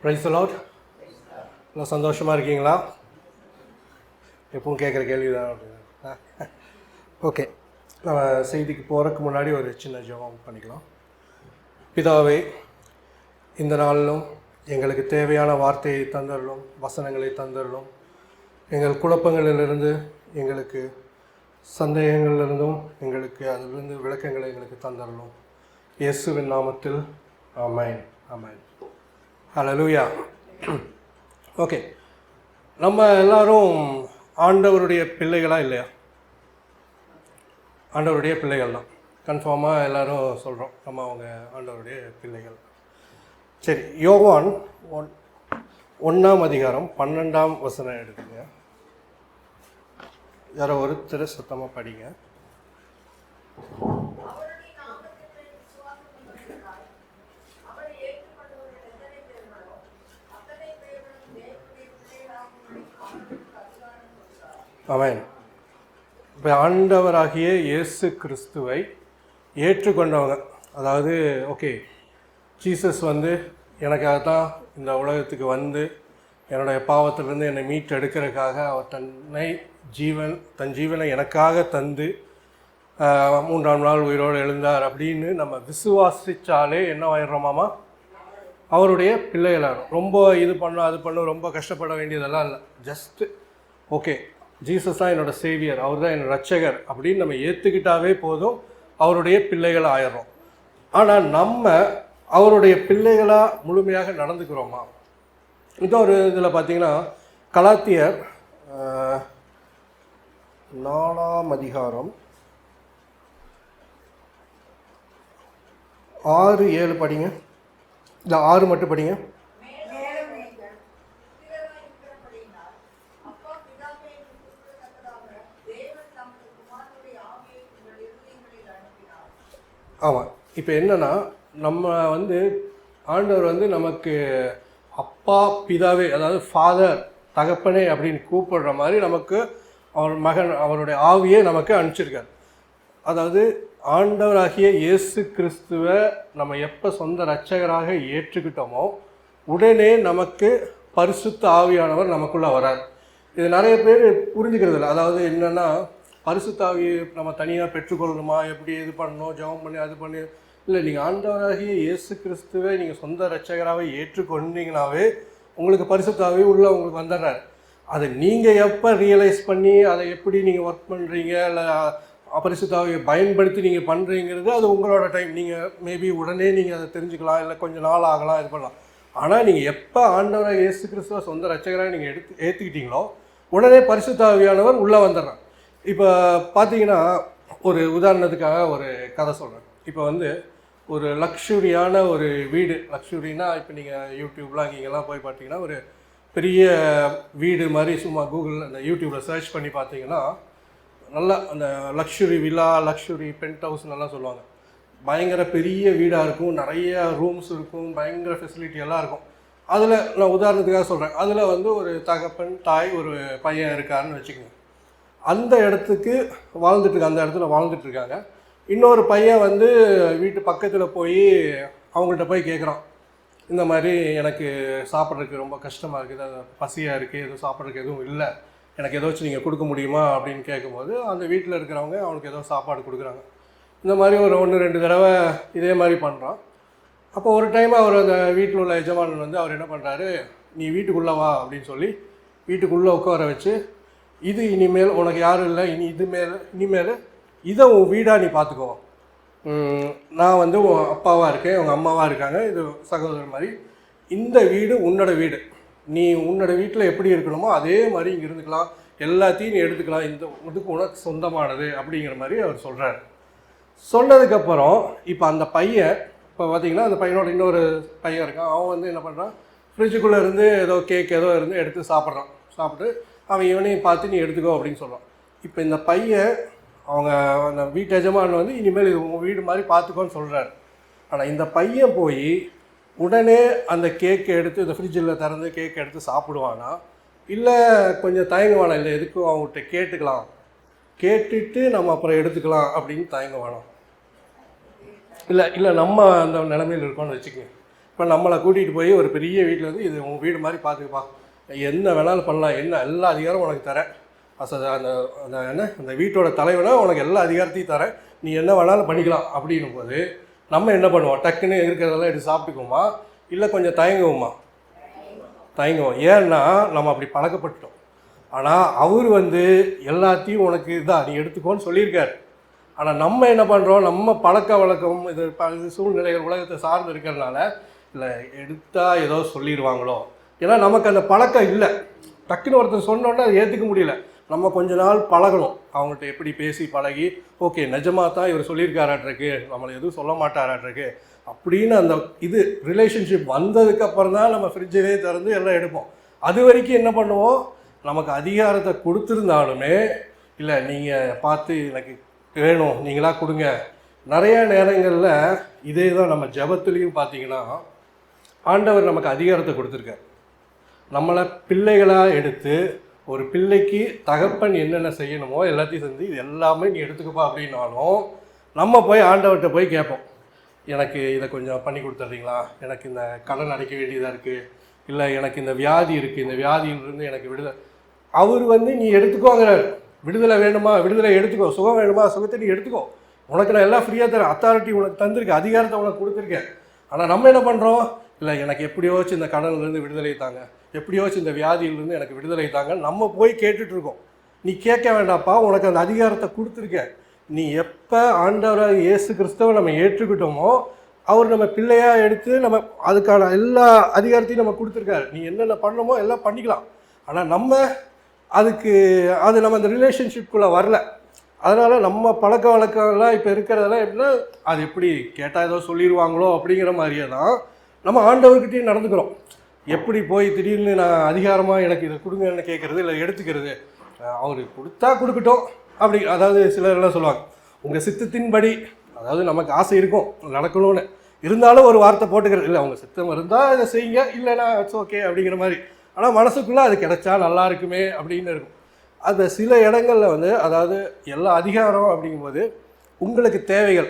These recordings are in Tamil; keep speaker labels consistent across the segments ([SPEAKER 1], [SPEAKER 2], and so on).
[SPEAKER 1] Praise the Lord. எல்லாம் சந்தோஷமாக இருக்கீங்களா? எப்பவும் கேட்குற கேள்வி தான் அப்படின்னா. ஓகே, நம்ம செய்திக்கு போகிறதுக்கு முன்னாடி ஒரு சின்ன ஜெபம் பண்ணிக்கலாம். பிதாவே, இந்த நாளிலும் எங்களுக்கு தேவையான வார்த்தையை தந்தரலும், வசனங்களை தந்தரலும், எங்கள் குழப்பங்களிலிருந்து, எங்களுக்கு சந்தேகங்களிலிருந்தும், எங்களுக்கு அதிலிருந்து விளக்கங்களை எங்களுக்கு தந்தரலும். இயேசுவின் நாமத்தில் ஆமென். ஆமென். ஹல்லேலூயா. ஓகே, நம்ம எல்லாரும் ஆண்டவருடைய பிள்ளைகளா இல்லையா? ஆண்டவருடைய பிள்ளைகள் தான். கன்ஃபார்மாக எல்லோரும் சொல்கிறோம், நம்ம அவங்க ஆண்டவருடைய பிள்ளைகள். சரி, யோவான் 1:12 எடுத்துங்க. யாரோ ஒருத்தர் சத்தமாக படிங்க. ஆமென். இப்போ ஆண்டவராகிய இயேசு கிறிஸ்துவை ஏற்றுக்கொண்டவங்க, அதாவது ஓகே, ஜீசஸ் எனக்காக தான் இந்த உலகத்துக்கு என்னுடைய பாவத்திலிருந்து என்னை மீட்டெடுக்கிறதுக்காக அவர் தன் ஜீவனை எனக்காக தந்து 3ஆம் நாள் உயிரோடு எழுந்தார் அப்படின்னு நம்ம விசுவாசித்தாலே என்ன ஆயிடுறோமாமா? அவருடைய பிள்ளைகளாகும். ரொம்ப இது பண்ண அது பண்ண ரொம்ப கஷ்டப்பட வேண்டியதெல்லாம் இல்லை. ஜஸ்ட்டு ஓகே, ஜீசஸ் தான் என்னோடய சேவியர், அவர் தான் என்னோட ரட்சகர் அப்படின்னு நம்ம ஏற்றுக்கிட்டாவே போதும், அவருடைய பிள்ளைகள் ஆயிடுறோம். ஆனால் நம்ம அவருடைய பிள்ளைகளாக முழுமையாக நடந்துக்கிறோமா? இன்னொரு இதில் பார்த்தீங்கன்னா, கலாத்தியர் 4ஆம் அதிகாரம் 6-7 படிங்க. இல்லை 6 மட்டும் படிங்க. ஆமாம். இப்போ என்னென்னா, நம்ம ஆண்டவர் நமக்கு அப்பா பிதாவே, அதாவது ஃபாதர் தகப்பனே அப்படின்னு கூப்பிடுற மாதிரி நமக்கு அவர் மகன் அவருடைய ஆவியை நமக்கு அனுப்பிச்சிருக்கார். அதாவது ஆண்டவராகிய இயேசு கிறிஸ்துவை நம்ம எப்போ சொந்த இரட்சகராக ஏற்றுக்கிட்டோமோ உடனே நமக்கு பரிசுத்த ஆவியானவர் நமக்குள்ளே வரார். இது நிறைய பேர் புரிஞ்சுக்கிறது இல்லை. அதாவது என்னென்னா, பரிசுத்த ஆவியை நம்ம தனியாக பெற்றுக்கொள்ளணுமா, எப்படி இது பண்ணணும், ஜெபம் பண்ணி அது பண்ணி இல்லை. நீங்கள் ஆண்டவராகிய இயேசு கிறிஸ்துவை நீங்கள் சொந்த இரட்சகராக ஏற்றுக்கொண்டீங்கனாவே உங்களுக்கு பரிசுத்த ஆவி உள்ளே உங்களுக்கு வந்துடுறார். அதை நீங்கள் எப்போ ரியலைஸ் பண்ணி அதை எப்படி நீங்கள் ஒர்க் பண்ணுறீங்க, இல்லை பரிசுத்த ஆவியை பயன்படுத்தி நீங்கள் பண்ணுறீங்கிறது அது உங்களோட டைம். நீங்கள் மேபி உடனே நீங்கள் அதை தெரிஞ்சுக்கலாம், இல்லை கொஞ்சம் நாள் ஆகலாம், இது பண்ணலாம். ஆனால் நீங்கள் எப்போ ஆண்டவராக இயேசு கிறிஸ்துவை சொந்த இரட்சகராக நீங்கள் ஏற்றுக்கிட்டீங்களோ உடனே பரிசுத்த ஆவியானவர் உள்ளே வந்துடுறார். இப்போ பார்த்தீங்கன்னா, ஒரு உதாரணத்துக்காக ஒரு கதை சொல்கிறேன். இப்போ ஒரு லக்ஸுரியான ஒரு வீடு, லக்ஸுரினா இப்போ நீங்கள் யூடியூப்லாம் இங்கெல்லாம் போய் பார்த்தீங்கன்னா ஒரு பெரிய வீடு மாதிரி சும்மா கூகுளில் அந்த யூடியூப்பில் சர்ச் பண்ணி பார்த்தீங்கன்னா நல்லா அந்த luxury villa, luxury pent house நல்லா சொல்லுவாங்க. பயங்கர பெரிய வீடாக இருக்கும், நிறைய ரூம்ஸ் இருக்கும், பயங்கர ஃபெசிலிட்டி எல்லாம் இருக்கும். அதில் நான் உதாரணத்துக்காக சொல்கிறேன், அதில் ஒரு தகப்பன் தாய் ஒரு பையன் இருக்காருன்னு வச்சுக்கோங்க. அந்த இடத்துக்கு அந்த இடத்துல வாழ்ந்துட்டுருக்காங்க. இன்னொரு பையன் வீட்டு பக்கத்தில் போய் அவங்கள்ட்ட போய் கேட்குறான், இந்த மாதிரி எனக்கு சாப்பிட்றதுக்கு ரொம்ப கஷ்டமாக இருக்குது, அது பசியாக இருக்குது, எதுவும் சாப்பிட்றதுக்கு எதுவும் இல்லை, எனக்கு ஏதாச்சும் நீங்கள் கொடுக்க முடியுமா அப்படின்னு கேட்கும்போது அந்த வீட்டில் இருக்கிறவங்க அவனுக்கு ஏதோ சாப்பாடு கொடுக்குறாங்க. இந்த மாதிரி ஒரு 1-2 தடவை இதே மாதிரி பண்ணுறான். அப்போ ஒரு டைம் அவர் அந்த வீட்டில் உள்ள எஜமானன் அவர் என்ன பண்ணுறாரு, நீ வீட்டுக்குள்ளே வா அப்படின்னு சொல்லி வீட்டுக்குள்ளே உட்கார வச்சு, இது இனிமேல் உனக்கு யாரும் இல்லை, இனிமேல் இதை உன் வீடாக நீ பார்த்துக்கோ, நான் உன் அப்பாவாக இருக்கேன், உங்கள் அம்மாவாக இருக்காங்க, இது சகோதரர் மாதிரி, இந்த வீடு உன்னோட வீடு, நீ உன்னோட வீட்டில் எப்படி இருக்கணுமோ அதே மாதிரி இங்கே இருந்துக்கலாம், எல்லாத்தையும் நீ எடுத்துக்கலாம், இந்த இதுக்கு உனக்கு சொந்தமானது அப்படிங்கிற மாதிரி அவர் சொல்கிறார். சொன்னதுக்கப்புறம் இப்போ அந்த பையன், இப்போ பார்த்தீங்கன்னா அந்த பையனோட இன்னொரு பையன் இருக்கான். அவன் என்ன பண்ணுறான், ஃப்ரிட்ஜுக்குள்ளே இருந்து ஏதோ கேக் ஏதோ எடுத்து சாப்பிட்றான். சாப்பிட்டு அவன் இவனையும் பார்த்து நீ எடுத்துக்கோ அப்படின்னு சொல்கிறான். இப்போ இந்த பையன் அவங்க அந்த வீட்டு எஜமானன் இனிமேல் இது உங்கள் வீடு மாதிரி பார்த்துக்கோன்னு சொல்கிறார். ஆனால் இந்த பையன் போய் உடனே அந்த கேக்கை எடுத்து இந்த ஃப்ரிட்ஜில் திறந்து கேக் எடுத்து சாப்பிடுவானா, இல்லை கொஞ்சம் தயங்குவானா, இல்லை எதுக்கும் அவங்ககிட்ட கேட்டுட்டு நம்ம அப்புறம் எடுத்துக்கலாம் அப்படின்னு தயங்குவானா? இல்லை நம்ம அந்த நிலைமையில் இருக்கோம்னு வச்சுக்கோங்க. இப்போ நம்மளை கூட்டிகிட்டு போய் ஒரு பெரிய வீட்டில் வந்து இது உங்கள் வீடு மாதிரி பார்த்துக்கப்பா, என்ன வேணாலும் பண்ணலாம், என்ன எல்லா அதிகாரம் உனக்கு தரேன், அந்த அந்த என்ன அந்த வீட்டோட தலைவனாக உனக்கு எல்லா அதிகாரத்தையும் தரேன், நீ என்ன வேணாலும் பண்ணிக்கலாம் அப்படின்னும் போது நம்ம என்ன பண்ணுவோம்? டக்குன்னு இருக்கிறதெல்லாம் எடுத்து சாப்பிட்டுக்குவோமா, இல்லை கொஞ்சம் தயங்குவோமா? தயங்குவோம். ஏன்னா நம்ம அப்படி பழக்கப்பட்டுட்டோம். ஆனால் அவர் வந்து எல்லாத்தையும் உனக்கு இதான் நீ எடுத்துக்கோன்னு சொல்லியிருக்காரு. ஆனால் நம்ம என்ன பண்ணுறோம்? நம்ம பழக்க வழக்கம் இது சூழ்நிலைகள் உலகத்தை சார்ந்து இருக்கிறதுனால இல்லை எடுத்தால் ஏதோ சொல்லிடுவாங்களோ, ஏன்னா நமக்கு அந்த பழக்கம் இல்லை. டக்குன்னு ஒருத்தர் சொன்னோன்னே அதை ஏற்றுக்க முடியல. நம்ம கொஞ்ச நாள் பழகணும், அவங்கள்ட்ட எப்படி பேசி பழகி, ஓகே நிஜமாக தான் இவர் சொல்லியிருக்காராட்ருக்கு, நம்மளை எதுவும் சொல்ல மாட்டாராட்ருக்கு அப்படின்னு அந்த இது ரிலேஷன்ஷிப் வந்ததுக்கப்புறம் தான் நம்ம ஃப்ரிட்ஜவே திறந்து எல்லாம் எடுப்போம். அது வரைக்கும் என்ன பண்ணுவோம்? நமக்கு அதிகாரத்தை கொடுத்துருந்தாலுமே இல்லை நீங்கள் பார்த்து எனக்கு வேணும் நீங்களாக கொடுங்க. நிறைய நேரங்களில் இதே தான் நம்ம ஜெபத்துலேயும் பார்த்தீங்கன்னா ஆண்டவர் நமக்கு அதிகாரத்தை கொடுத்துருக்கார். நம்மளை பிள்ளைகளாக எடுத்து ஒரு பிள்ளைக்கு தகப்பன் என்னென்ன செய்யணுமோ எல்லாத்தையும் செஞ்சு இது எல்லாமே நீ எடுத்துக்கப்பா அப்படின்னாலும் நம்ம போய் ஆண்டவர்கிட்ட போய் கேட்போம், எனக்கு இதை கொஞ்சம் பண்ணி கொடுத்துட்றீங்களா, எனக்கு இந்த கடன் அடைக்க வேண்டியதாக இருக்குது, இல்லை எனக்கு இந்த வியாதி இருக்குது, இந்த வியாதியிலிருந்து எனக்கு விடுதலை. அவர் வந்து நீ எடுத்துக்கோங்கிறார். விடுதலை வேணுமா விடுதலை எடுத்துக்கோ, சுகம் வேணுமா சுகத்தை நீ எடுத்துக்கோ, உனக்கு நான் எல்லாம் ஃப்ரீயாக தரேன், அத்தாரிட்டி உனக்கு தந்திருக்கேன், அதிகாரத்தை உனக்கு கொடுத்துருக்கேன். ஆனால் நம்ம என்ன பண்ணுறோம்? இல்லை எனக்கு எப்படியோச்சு இந்த கடன்லேருந்து விடுதலை தாங்க, எப்படியோச்சு இந்த வியாதியிலேருந்து எனக்கு விடுதலை தாங்க நம்ம போய் கேட்டுட்ருக்கோம். நீ கேட்க வேண்டாப்பா, உனக்கு அந்த அதிகாரத்தை கொடுத்துருக்கேன். நீ எப்போ ஆண்டவராக இயேசு கிறிஸ்துவை நம்ம ஏற்றுக்கிட்டோமோ அவர் நம்ம பிள்ளையாக எடுத்து நம்ம அதுக்கான எல்லா அதிகாரத்தையும் நம்ம கொடுத்துருக்காரு. நீ என்னென்ன பண்ணணுமோ எல்லாம் பண்ணிக்கலாம். ஆனால் நம்ம அது நம்ம அந்த ரிலேஷன்ஷிப்குள்ளே வரல. அதனால் நம்ம பழக்க வழக்கம்லாம் இப்போ இருக்கிறதெல்லாம் எப்படின்னா அது எப்படி கேட்டால் ஏதோ சொல்லிடுவாங்களோ அப்படிங்கிற மாதிரியே தான் நம்ம ஆண்டவர்கிட்டையும் நடந்துக்கிறோம். எப்படி போய் திடீர்னு நான் அதிகாரமாக எனக்கு இதை கொடுங்கன்னு கேட்குறது இல்லை எடுத்துக்கிறது, அவர் கொடுத்தா கொடுக்கட்டும் அப்படி. அதாவது சிலர்லாம் சொல்லுவாங்க உங்கள் சித்தத்தின்படி, அதாவது நமக்கு ஆசை இருக்கும் நடக்கணும்னு, இருந்தாலும் ஒரு வார்த்தை போட்டுக்கிறது இல்லை, அவங்க சித்தம் இருந்தால் இதை செய்யுங்க, இல்லைனா இட்ஸ் ஓகே அப்படிங்கிற மாதிரி. ஆனால் மனசுக்குள்ளே அது கிடைச்சா நல்லா இருக்குமே அப்படின்னு இருக்கும். அந்த சில இடங்களில் வந்து அதாவது எல்லா அதிகாரம் அப்படிங்கும்போது உங்களுக்கு தேவைகள்,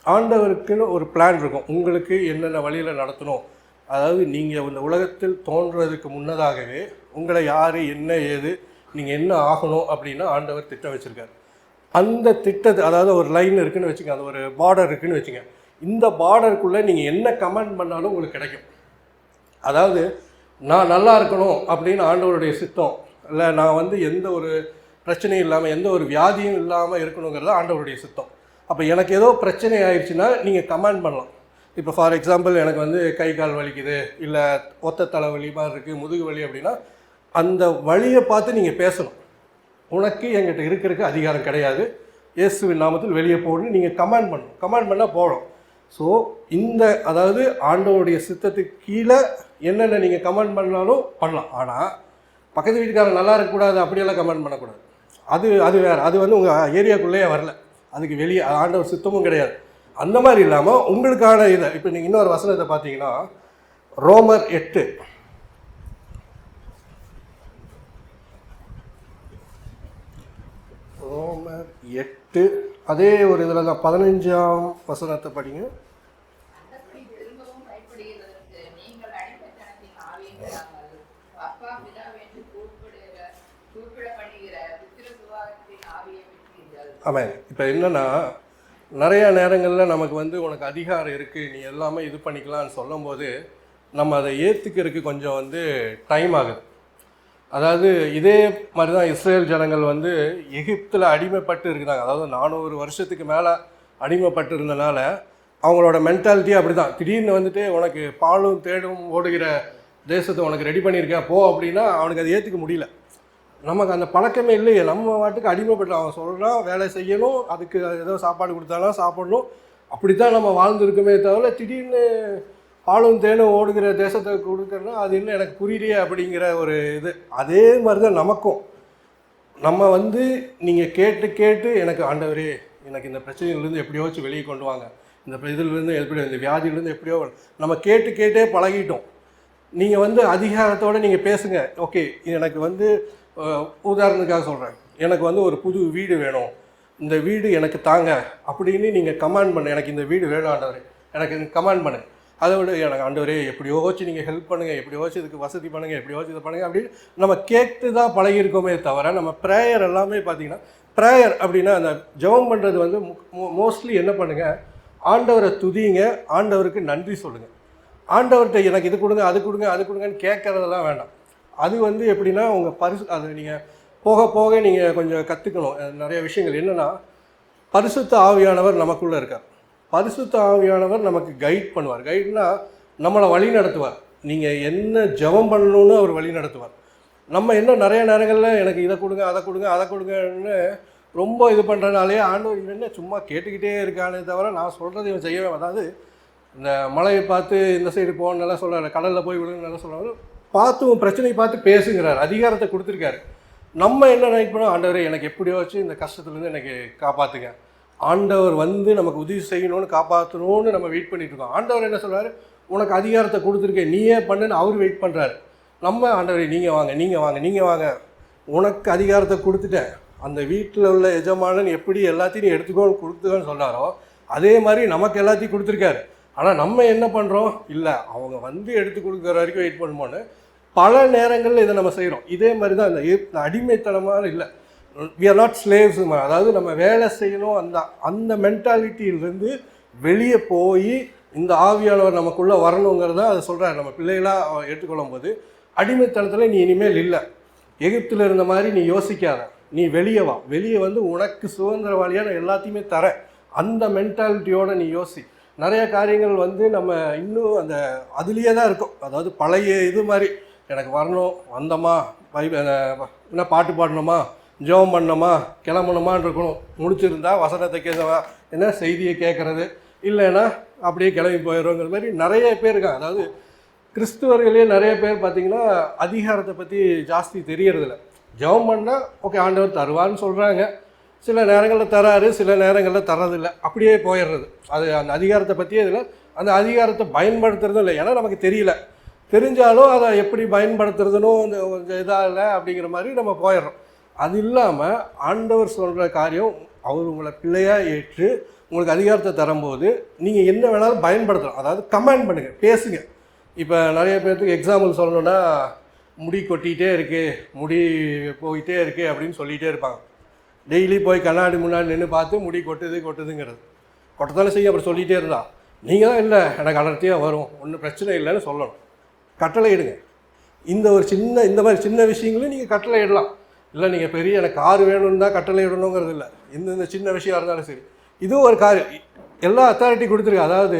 [SPEAKER 1] ஆண்டவருக்குன்னு ஒரு பிளான் இருக்கும், உங்களுக்கு என்னென்ன வழியில் நடத்தணும். அதாவது நீங்கள் இந்த உலகத்தில் தோன்றுவதற்கு முன்னதாகவே உங்களை யார் என்ன ஏது நீங்கள் என்ன ஆகணும் அப்படின்னு ஆண்டவர் திட்டம் வச்சுருக்காரு. அந்த திட்டத்தை அதாவது ஒரு லைன் இருக்குதுன்னு வச்சுங்க, அது ஒரு பார்டர் இருக்குதுன்னு வச்சுங்க, இந்த பார்டருக்குள்ளே நீங்கள் என்ன கமெண்ட் பண்ணாலும் உங்களுக்கு கிடைக்கும். அதாவது நான் நல்லா இருக்கணும் அப்படின்னு ஆண்டவருடைய சித்தம் இல்லை, நான் வந்து எந்த ஒரு பிரச்சனையும் இல்லாமல் எந்த ஒரு வியாதியும் இல்லாமல் இருக்கணுங்கிறது ஆண்டவருடைய சித்தம். அப்போ எனக்கு ஏதோ பிரச்சனை ஆயிடுச்சுன்னா நீங்கள் கமெண்ட் பண்ணலாம். இப்போ ஃபார் எக்ஸாம்பிள் எனக்கு வந்து கை கால் வலிக்குது, இல்லை ஒத்த தலை வலி மாதிரி இருக்குது, முதுகு வலி அப்படின்னா அந்த வழியை பார்த்து நீங்கள் பேசணும். உனக்கு என்கிட்ட இருக்கிறதுக்கு அதிகாரம் கிடையாது, இயேசுவின் நாமத்தில் வெளியே போகணும்னு நீங்கள் கமெண்ட் பண்ணணும். கமெண்ட் பண்ணால் போகணும். ஸோ இந்த அதாவது ஆண்டவருடைய சித்தத்துக்கு கீழே என்னென்ன நீங்கள் கமெண்ட் பண்ணாலும் பண்ணலாம். ஆனால் பக்கத்து வீட்டுக்காரன் நல்லா இருக்கக்கூடாது அப்படியெல்லாம் கமெண்ட் பண்ணக்கூடாது. அது வேறு, அது வந்து உங்கள் ஏரியாக்குள்ளேயே வரல, அதுக்கு வெளியே ஆண்டவர் சித்தமும் கிடையாது. அந்த மாதிரி இல்லாமல் உங்களுக்கான இதை இப்போ நீங்கள் இன்னொரு வசனத்தை பார்த்தீங்கன்னா ரோமர் 8 அதே ஒரு இதில் தான் 15ஆம் வசனத்தை படிங்க. ஆமாம். இப்போ என்னென்னா நிறையா நேரங்களில் நமக்கு வந்து உனக்கு அதிகாரம் இருக்குது, நீ எல்லாமே இது பண்ணிக்கலான்னு சொல்லும்போது நம்ம அதை ஏற்றுக்கிறதுக்கு கொஞ்சம் வந்து டைம் ஆகுது. அதாவது இதே மாதிரி தான் இஸ்ரேல் ஜனங்கள் வந்து எகிப்தில் அடிமைப்பட்டு இருக்கிறாங்க. அதாவது 400 வருஷத்துக்கு மேலே அடிமைப்பட்டு இருந்தனால அவங்களோட மென்டாலிட்டி அப்படி தான். திடீர்னு வந்துட்டு உனக்கு பாலும் தேடும் ஓடுகிற தேசத்தை உனக்கு ரெடி பண்ணியிருக்கா போ அப்படின்னா அவனுக்கு அதை ஏற்றுக்க முடியல. நமக்கு அந்த பழக்கமே இல்லையே, நம்ம வாட்டுக்கு அடிமைப்பட்டு அவன் சொல்கிறான் வேலை செய்யணும், அதுக்கு ஏதோ சாப்பாடு கொடுத்தாலும் சாப்பிடணும், அப்படி தான் நம்ம வாழ்ந்துருக்குமே தவிர திடீர்னு பாலும் தேனும் ஓடுகிற தேசத்தை கொடுக்குறனா அது இன்னும் எனக்கு புரியலையே அப்படிங்கிற ஒரு இது. அதே மாதிரி தான் நமக்கும். நம்ம வந்து நீங்கள் கேட்டு கேட்டு எனக்கு ஆண்டவரே எனக்கு இந்த பிரச்சனையிலேருந்து எப்படியோச்சு வெளியே கொண்டு வாங்க, இந்த இதிலேருந்து எப்படி இந்த வியாதியிலேருந்து எப்படியோ நம்ம கேட்டு கேட்டே பழகிட்டோம். நீங்கள் வந்து அதிகாரத்தோடு நீங்கள் பேசுங்க. ஓகே எனக்கு வந்து உதாரணத்துக்காக சொல்கிறேன், எனக்கு வந்து ஒரு புது வீடு வேணும், இந்த வீடு எனக்கு தாங்க அப்படின்னு நீங்கள் கமாண்ட் பண்ணு, எனக்கு இந்த வீடு வேணும் ஆண்டவரே எனக்கு கமாண்ட் பண்ணு. அதை விட எனக்கு ஆண்டவரே எப்படியோச்சு நீங்கள் ஹெல்ப் பண்ணுங்கள், எப்படியோச்சு இதுக்கு வசதி பண்ணுங்கள், எப்படியோச்சு இதை பண்ணுங்கள் அப்படின்னு நம்ம கேட்டு தான் பழகிருக்கோமே தவிர நம்ம ப்ரேயர் எல்லாமே பார்த்தீங்கன்னா ப்ரேயர் அப்படின்னா அந்த ஜெபம் பண்ணுறது வந்து மோஸ்ட்லி என்ன பண்ணுங்கள், ஆண்டவரை துதிங்க, ஆண்டவருக்கு நன்றி சொல்லுங்கள். ஆண்டவர்கிட்ட எனக்கு இது கொடுங்க அது கொடுங்க அது கொடுங்கன்னு கேட்குறதெல்லாம் வேண்டாம். அது வந்து எப்படின்னா உங்கள் அது நீங்கள் போக போக நீங்கள் கொஞ்சம் கற்றுக்கணும் நிறைய விஷயங்கள். என்னென்னா பரிசுத்த ஆவியானவர் நமக்குள்ளே இருக்கார். பரிசுத்த ஆவியானவர் நமக்கு கைட் பண்ணுவார். கைட்னா நம்மளை வழி நடத்துவார். நீங்கள் என்ன ஜெபம் பண்ணணுன்னு அவர் வழி நடத்துவார். நம்ம என்ன நிறைய நேரங்களில் எனக்கு இதை கொடுங்க அதை கொடுங்க அதை கொடுங்கன்னு ரொம்ப இது பண்ணுறதுனாலே ஆண்டவர் இவன் என்ன சும்மா கேட்டுக்கிட்டே இருக்கானே தவிர நான் சொல்கிறது இவன் செய்யவே. அதாவது இந்த மலையை பார்த்து இந்த சைடு போகணுன்னு நல்லா சொல்கிறார், கடலில் போய் விடுன்னு நல்லா சொல்கிறாரு, பார்த்து உன் பிரச்சனையை பார்த்து பேசுங்கிறார், அதிகாரத்தை கொடுத்துருக்காரு. நம்ம என்ன நினைக்க பண்ணோம், ஆண்டவரே எனக்கு எப்படியாச்சும் இந்த கஷ்டத்துலேருந்து எனக்கு காப்பாற்றுங்க, ஆண்டவர் வந்து நமக்கு உதவி செய்யணும்னு காப்பாற்றணும்னு நம்ம வெயிட் பண்ணிட்டு இருக்கோம். ஆண்டவர் என்ன சொல்கிறாரு, உனக்கு அதிகாரத்தை கொடுத்துருக்கேன் நீயே பண்ணுன்னு அவர் வெயிட் பண்ணுறாரு. நம்ம ஆண்டவரே நீங்கள் வாங்க நீங்கள் வாங்க நீங்கள் வாங்க, உனக்கு அதிகாரத்தை கொடுத்துட்டேன், அந்த வீட்டில் உள்ள எஜமானன் எப்படி எல்லாத்தையும் எடுத்துக்கோன்னு கொடுத்துக்கோன்னு சொன்னாரோ அதே மாதிரி நமக்கு எல்லாத்தையும் கொடுத்துருக்காரு. ஆனால் நம்ம என்ன பண்ணுறோம், இல்லை அவங்க வந்து எடுத்து கொடுக்குற வரைக்கும் வெயிட் பண்ணுமோன்னு பல நேரங்களில் இதை நம்ம செய்கிறோம். இதே மாதிரி தான் இந்த அடிமைத்தனமான இல்லை, வி ஆர் நாட் ஸ்லேவ்ஸ். அதாவது நம்ம வேலை செய்யணும் அந்த மென்டாலிட்டியிலேருந்து வெளியே போய் இந்த ஆவியானவர் நமக்குள்ளே வரணுங்கிறத அதை சொல்கிறார். நம்ம பிள்ளைகளாக ஏற்றுக்கொள்ளும் போது அடிமைத்தனத்தில் நீ இனிமேல் இல்லை, எகிப்தில் இருந்த மாதிரி நீ யோசிக்காத, நீ வெளியே வா, வெளியே வந்து உனக்கு சுதந்திரவாளியாக நான் எல்லாத்தையுமே தரேன், அந்த மென்டாலிட்டியோடு நீ யோசி. நிறைய காரியங்கள் வந்து நம்ம இன்னும் அந்த அதுலேயே தான் இருக்கும். அதாவது பழைய இது மாதிரி எனக்கு வரணும், வந்தோமா, என்ன பாட்டு பாடணுமா, ஜெபம் பண்ணணுமா, கிளம்பணுமான்னு இருக்கணும், முடிச்சிருந்தா வசனத்தை கேட்கவா, என்ன செய்தியை கேட்குறது, இல்லைன்னா அப்படியே கிளம்பி போயிடுவோங்கிற மாதிரி நிறைய பேர் இருக்காங்க. அதாவது கிறிஸ்துவர்களே நிறைய பேர் பார்த்திங்கன்னா அதிகாரத்தை பற்றி ஜாஸ்தி தெரியறதில்ல. ஜெபம் பண்ணால் ஓகே ஆண்டவர் தருவான்னு சொல்கிறாங்க, சில நேரங்களில் தராரு, சில நேரங்களில் தரதில்லை, அப்படியே போயிடுறது. அது அந்த அதிகாரத்தை பற்றியே இதில் அந்த அதிகாரத்தை பயன்படுத்துறதும் இல்லை, ஏன்னா நமக்கு தெரியல, தெரிஞ்சாலும் அதை எப்படி பயன்படுத்துறதுன்னு இந்த இதாக இல்லை அப்படிங்கிற மாதிரி நம்ம போயிடுறோம். அது இல்லாமல் ஆண்டவர் சொல்கிற காரியம் அவர் உங்களை பிள்ளையாக ஏற்று உங்களுக்கு அதிகாரத்தை தரும்போது நீங்கள் என்ன வேணாலும் பயன்படுத்தலாம். அதாவது கமாண்ட் பண்ணுங்கள், பேசுங்க. இப்போ நிறைய பேர்த்துக்கு எக்ஸாம்பிள் சொல்லணுன்னா முடி கொட்டிகிட்டே இருக்குது, முடி போயிட்டே இருக்குது அப்படின்னு சொல்லிகிட்டே இருப்பாங்க. டெய்லி போய் கண்ணாடி முன்னாடி நின்று பார்த்து முடி கொட்டுதுங்கிறது கொட்டத்தானே செய்ய அப்புறம் சொல்லிகிட்டே இருந்தா நீங்கள் தான் இல்லை எனக்கு அடர்த்தியாக வரும், ஒன்றும் பிரச்சனை இல்லைன்னு சொல்லணும். கட்டளை இடுங்க. இந்த மாதிரி சின்ன விஷயங்களையும் நீங்கள் கட்டளை இடலாம். இல்லை நீங்கள் பெரிய எனக்கு கார் வேணும்னு தான் கட்டளை இடணுங்கிறது இல்லை, இந்த சின்ன விஷயம் இருந்தாலும் சரி. இதுவும் ஒரு காரியம், எல்லா அத்தாரிட்டி கொடுத்துருக்கு. அதாவது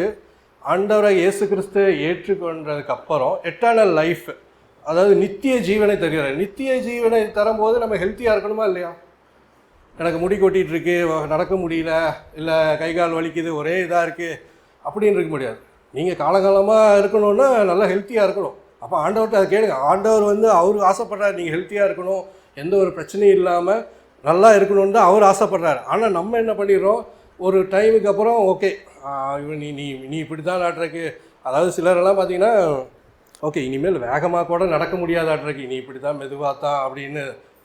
[SPEAKER 1] ஆண்டவராக இயேசு கிறிஸ்து ஏற்றுக்கொண்டதுக்கப்புறம் எட்டர்னல் லைஃப், அதாவது நித்திய ஜீவனை தருகிறார். நித்திய ஜீவனை தரும்போது நம்ம ஹெல்த்தியாக இருக்கணுமா இல்லையா? எனக்கு முடி கொட்டிகிட்ருக்கு, நடக்க முடியல, இல்லை கை கால் வலிக்குது, ஒரே இதாக இருக்குது அப்படின்னு இருக்க முடியாது. நீங்கள் காலகாலமாக இருக்கணும்னா நல்லா ஹெல்த்தியாக இருக்கணும். அப்போ ஆண்டவர்கிட்ட அதை கேளுங்க. ஆண்டவர் வந்து அவர் ஆசைப்படுறாரு நீங்கள் ஹெல்த்தியாக இருக்கணும், எந்த ஒரு பிரச்சனையும் இல்லாமல் நல்லா இருக்கணும்னு தான் அவர் ஆசைப்படுறாரு. ஆனால் நம்ம என்ன பண்ணிடுறோம், ஒரு டைமுக்கு அப்புறம் ஓகே நீ நீ நீ இப்படி தான் ஆட்றக்கு, அதாவது சிலரெல்லாம் பார்த்தீங்கன்னா ஓகே இனிமேல் வேகமாக கூட நடக்க முடியாத ஆட்றக்கு, நீ இப்படி தான் மெதுவாக தான் அப்படின்னு.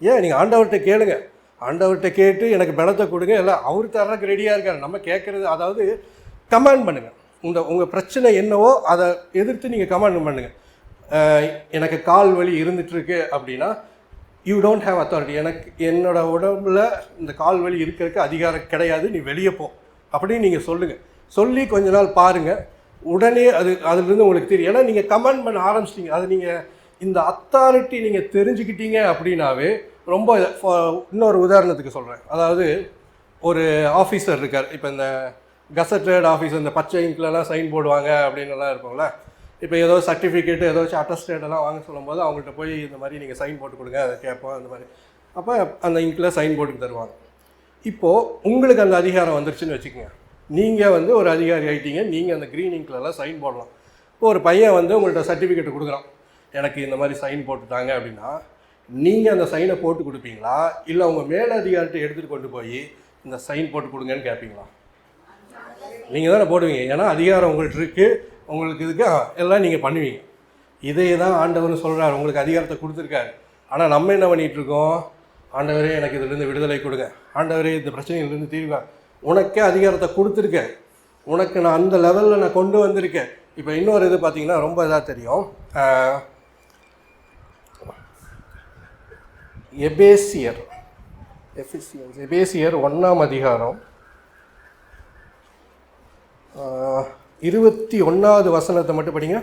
[SPEAKER 1] ஏன் நீங்கள் ஆண்டவர்கிட்ட கேளுங்க, ஆண்டவர்கிட்ட கேட்டு எனக்கு பலத்தை கொடுங்க, இல்லை அவர் தர்றதுக்கு ரெடியாக இருக்கார். நம்ம கேட்குறது, அதாவது கமாண்ட் பண்ணுங்கள். உங்கள் பிரச்சனை என்னவோ அதை எதிர்த்து நீங்கள் கமாண்ட் பண்ணுங்கள். எனக்கு கால் வலி இருந்துகிட்ருக்கு அப்படின்னா யூ டோன்ட் ஹேவ் அத்தாரிட்டி, எனக்கு என்னோடய உடம்புல இந்த கால் வலி இருக்கிறதுக்கு அதிகாரம் கிடையாது, நீ வெளியே போ அப்படின்னு நீங்கள் சொல்லுங்கள். சொல்லி கொஞ்ச நாள் பாருங்கள், உடனே அதுலேருந்து உங்களுக்கு தெரியும். ஏன்னா நீங்கள் கமாண்ட் பண்ண ஆரம்பிச்சிட்டிங்க, அது நீங்கள் இந்த அத்தாரிட்டி நீங்கள் தெரிஞ்சுக்கிட்டீங்க அப்படின்னாவே ரொம்ப. இன்னொரு உதாரணத்துக்கு சொல்கிறேன். அதாவது ஒரு ஆஃபீஸர் இருக்கார், இப்போ இந்த கசட்டட் ஆஃபீஸர், இந்த பச்சை இங்க்லலாம் சைன் போடுவாங்க அப்படின்னுலாம் இருக்கும்ல. இப்போ ஏதோ சர்டிஃபிகேட்டு ஏதாச்சும் அட்டஸ்டேடெல்லாம் வாங்க சொல்லும்போது அவங்கள்ட்ட போய் இந்த மாதிரி நீங்கள் சைன் போட்டு கொடுங்க அதை கேட்போம், அந்த மாதிரி. அப்போ அந்த இங்கில் சைன் போட்டு தருவாங்க. இப்போது உங்களுக்கு அந்த அதிகாரம் வந்துருச்சுன்னு வச்சுக்கோங்க, நீங்கள் வந்து ஒரு அதிகாரி ஆகிட்டீங்க, நீங்கள் அந்த க்ரீன் இங்க்லலாம் சைன் போடலாம். இப்போ ஒரு பையன் வந்து உங்கள்கிட்ட சர்டிஃபிகேட் கொடுக்குறான், எனக்கு இந்த மாதிரி சைன் போட்டுட்டாங்க அப்படின்னா நீங்கள் அந்த சைனை போட்டு கொடுப்பீங்களா, இல்லை உங்கள் மேலதிகாரிட்ட எடுத்துகிட்டு கொண்டு போய் இந்த சைன் போட்டு கொடுங்கன்னு கேட்பீங்களா? நீங்கள் தானே போடுவீங்க, ஏன்னா அதிகாரம் உங்கள்கிட்ட இருக்குது, உங்களுக்கு இதுக்கு எல்லாம் நீங்கள் பண்ணுவீங்க. இதே தான் ஆண்டவர்னு சொல்கிறார், உங்களுக்கு அதிகாரத்தை கொடுத்துருக்காரு. ஆனால் நம்ம என்ன பண்ணிகிட்ருக்கோம், ஆண்டவரே எனக்கு இதிலேருந்து விடுதலை கொடுங்க, ஆண்டவரே இந்த பிரச்சனையிலேருந்து தீர்வா, உனக்கே அதிகாரத்தை கொடுத்துருக்கேன், உனக்கு நான் அந்த லெவலில் நான் கொண்டு வந்திருக்கேன், இப்போ இன்னொரு இது பார்த்தீங்கன்னா ரொம்ப இதாக தெரியும். எபேசியர் 1ஆம் அதிகாரம் 21வது வசனத்தை மட்டும் படிங்க.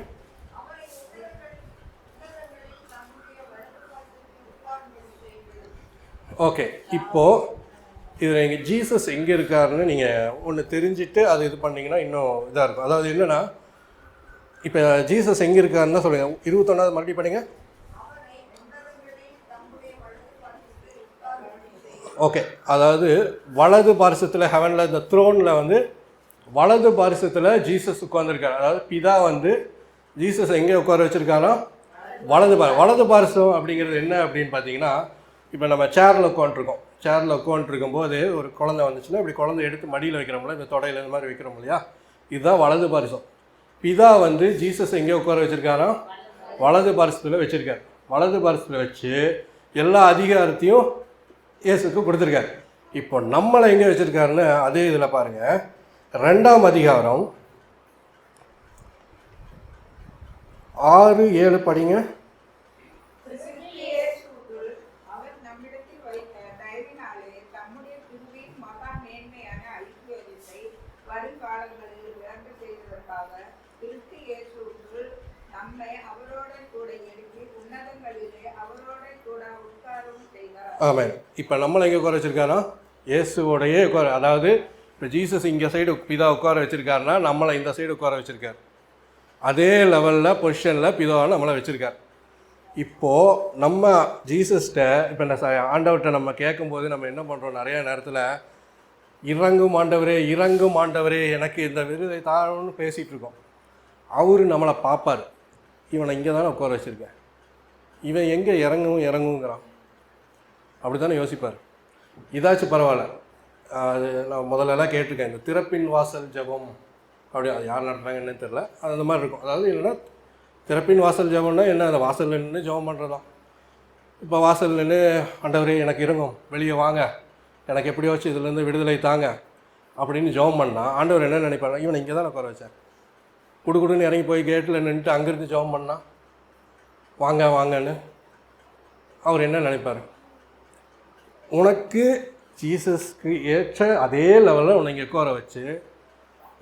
[SPEAKER 1] ஓகே, இப்போது இதில் எங்கள் ஜீசஸ் எங்கே இருக்காருன்னு நீங்கள் ஒன்று தெரிஞ்சுட்டு அது இது பண்ணிங்கன்னா இன்னும் இதாக இருக்கும். அதாவது என்னென்னா, இப்போ ஜீசஸ் எங்கே இருக்காருன்னு சொல்லுங்கள். 21வது மறுபடியும் படிங்க. ஓகே, அதாவது வலது பாரிசத்தில் ஹெவனில் இந்த த்ரோனில் வந்து வலது பாரிசத்தில் ஜீசஸ் உட்காந்துருக்காரு. அதாவது பிதா வந்து ஜீசஸ் எங்கே உட்கார வச்சுருக்காரோ வலது பாரிசம் அப்படிங்கிறது என்ன அப்படின்னு பார்த்தீங்கன்னா, இப்போ நம்ம சேரில் உட்காந்துருக்கோம். சேரில் உட்காந்துருக்கும்போது ஒரு குழந்தை வந்துச்சுன்னா இப்படி குழந்தை எடுத்து மடியில் வைக்கிறோம்ல, இந்த தொடையில் இந்த மாதிரி வைக்கிறோம் இல்லையா, இதுதான் வலது பாரிசம். பிதா வந்து ஜீசஸ் எங்கே உட்கார வச்சுருக்காரோ வலது பாரிசத்தில் வச்சுருக்காரு. வலது பாரிசத்தில் வச்சு எல்லா அதிகாரத்தையும் இயேசுக்கு கொடுத்துருக்காரு. இப்போ நம்மளை எங்கே வச்சுருக்காருன்னு அதே இதில் பாருங்கள். 2ஆம் அதிகாரம் 6-7 படிங்க. ஆமாம், இப்போ நம்மளை எங்கே உட்கார வச்சுருக்காரோ இயேசுவோடையே உட்கார, அதாவது இப்போ ஜீசஸ் இங்கே சைடு பிதா உட்கார வச்சுருக்காருன்னா நம்மளை இந்த சைடு உட்கார வச்சுருக்கார். அதே லெவலில் பொசிஷனில் பிதாவை நம்மளை வச்சுருக்கார். இப்போது நம்ம ஜீசஸ்கிட்ட இப்போ இந்த ஆண்டவர்கிட்ட நம்ம கேட்கும்போது நம்ம என்ன பண்ணுறோம், நிறைய நேரத்தில் இறங்கும் ஆண்டவரே எனக்கு இந்த விருதை தாழ்வுன்னு பேசிகிட்டு இருக்கோம். அவர் நம்மளை பார்ப்பார். இவனை இங்கே தானே உட்கார வச்சுருக்கேன், இவன் எங்கே இறங்குங்கிறான், அப்படி தானே யோசிப்பார். இதாச்சும் பரவாயில்ல. அது நான் முதல்லலாம் கேட்டிருக்கேன், இந்த திறப்பின் வாசல் ஜெபம் அப்படி அது யார் நடத்துகிறாங்கன்னு தெரில, அது அந்த மாதிரி இருக்கும். அதாவது என்னென்னா, திறப்பின் வாசல் ஜெபம்னா என்ன, அந்த வாசலில் நின்று ஜெபம் பண்ணுறதான். இப்போ வாசலில் நின்று ஆண்டவரே எனக்கு இறங்கும், வெளியே வாங்க, எனக்கு எப்படியோ வச்சு இதுலேருந்து விடுதலை தாங்க அப்படின்னு ஜெபம் பண்ணால் ஆண்டவர் என்ன நினைப்பாங்க, இவனை இங்கே தான் உட்கார வச்சேன், குடுக்குடுன்னு இறங்கி போய் கேட்டில் நின்றுட்டு அங்கேருந்து ஜெபம் பண்ணால் வாங்கன்னு அவர் என்ன நினைப்பார்? உனக்கு ஜீசஸ்க்கு ஏற்ற அதே லெவலில் உன்னை இங்கே உட்கார வச்சு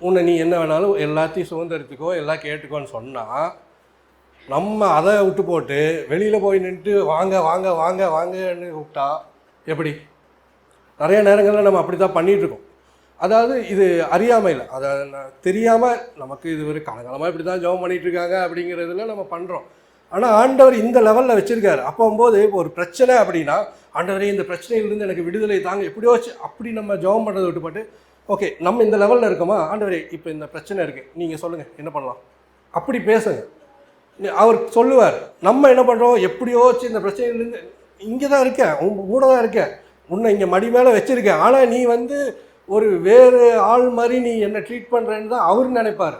[SPEAKER 1] உன்னை நீ என்ன வேணாலும் எல்லாத்தையும் சுதந்திரத்துக்கோ எல்லாம் கேட்டுக்கோன்னு சொன்னால், நம்ம அதை விட்டு போட்டு வெளியில் போய் நின்றுட்டு வாங்கன்னு கூப்பிட்டா எப்படி? நிறைய நேரங்களில் நம்ம அப்படி தான் பண்ணிகிட்ருக்கோம். அதாவது இது அறியாமையில், அதை தெரியாமல் நமக்கு இது ஒரு காலகாலமாக இப்படி தான் ஜெபம் பண்ணிகிட்ருக்காங்க அப்படிங்கிறதுல நம்ம பண்ணுறோம். ஆனால் ஆண்டவர் இந்த லெவலில் வச்சுருக்காரு. அப்போம்போது இப்போ ஒரு பிரச்சனை அப்படின்னா, ஆண்டவரே இந்த பிரச்சனையிலிருந்து எனக்கு விடுதலை தாங்க எப்படியோ வச்சு அப்படி நம்ம ஜெபம் பண்ணுறதை விட்டுப்பட்டு, ஓகே நம்ம இந்த லெவலில் இருக்கோமா, ஆண்டவரே இப்போ இந்த பிரச்சனை இருக்குது நீங்கள் சொல்லுங்கள் என்ன பண்ணலாம், அப்படி பேசுங்க. அவர் சொல்லுவார். நம்ம என்ன பண்ணுறோம், எப்படியோ வச்சு இந்த பிரச்சனையிலேருந்து இங்கே தான் இருக்கேன், உங்க கூட தான் இருக்கேன், உன்னை இங்கே மடி மேலே வச்சுருக்கேன், ஆனால் நீ வந்து ஒரு வேறு ஆள் மாதிரி நீ என்னை ட்ரீட் பண்ணுறேன்னு தான் அவர் நினைப்பார்.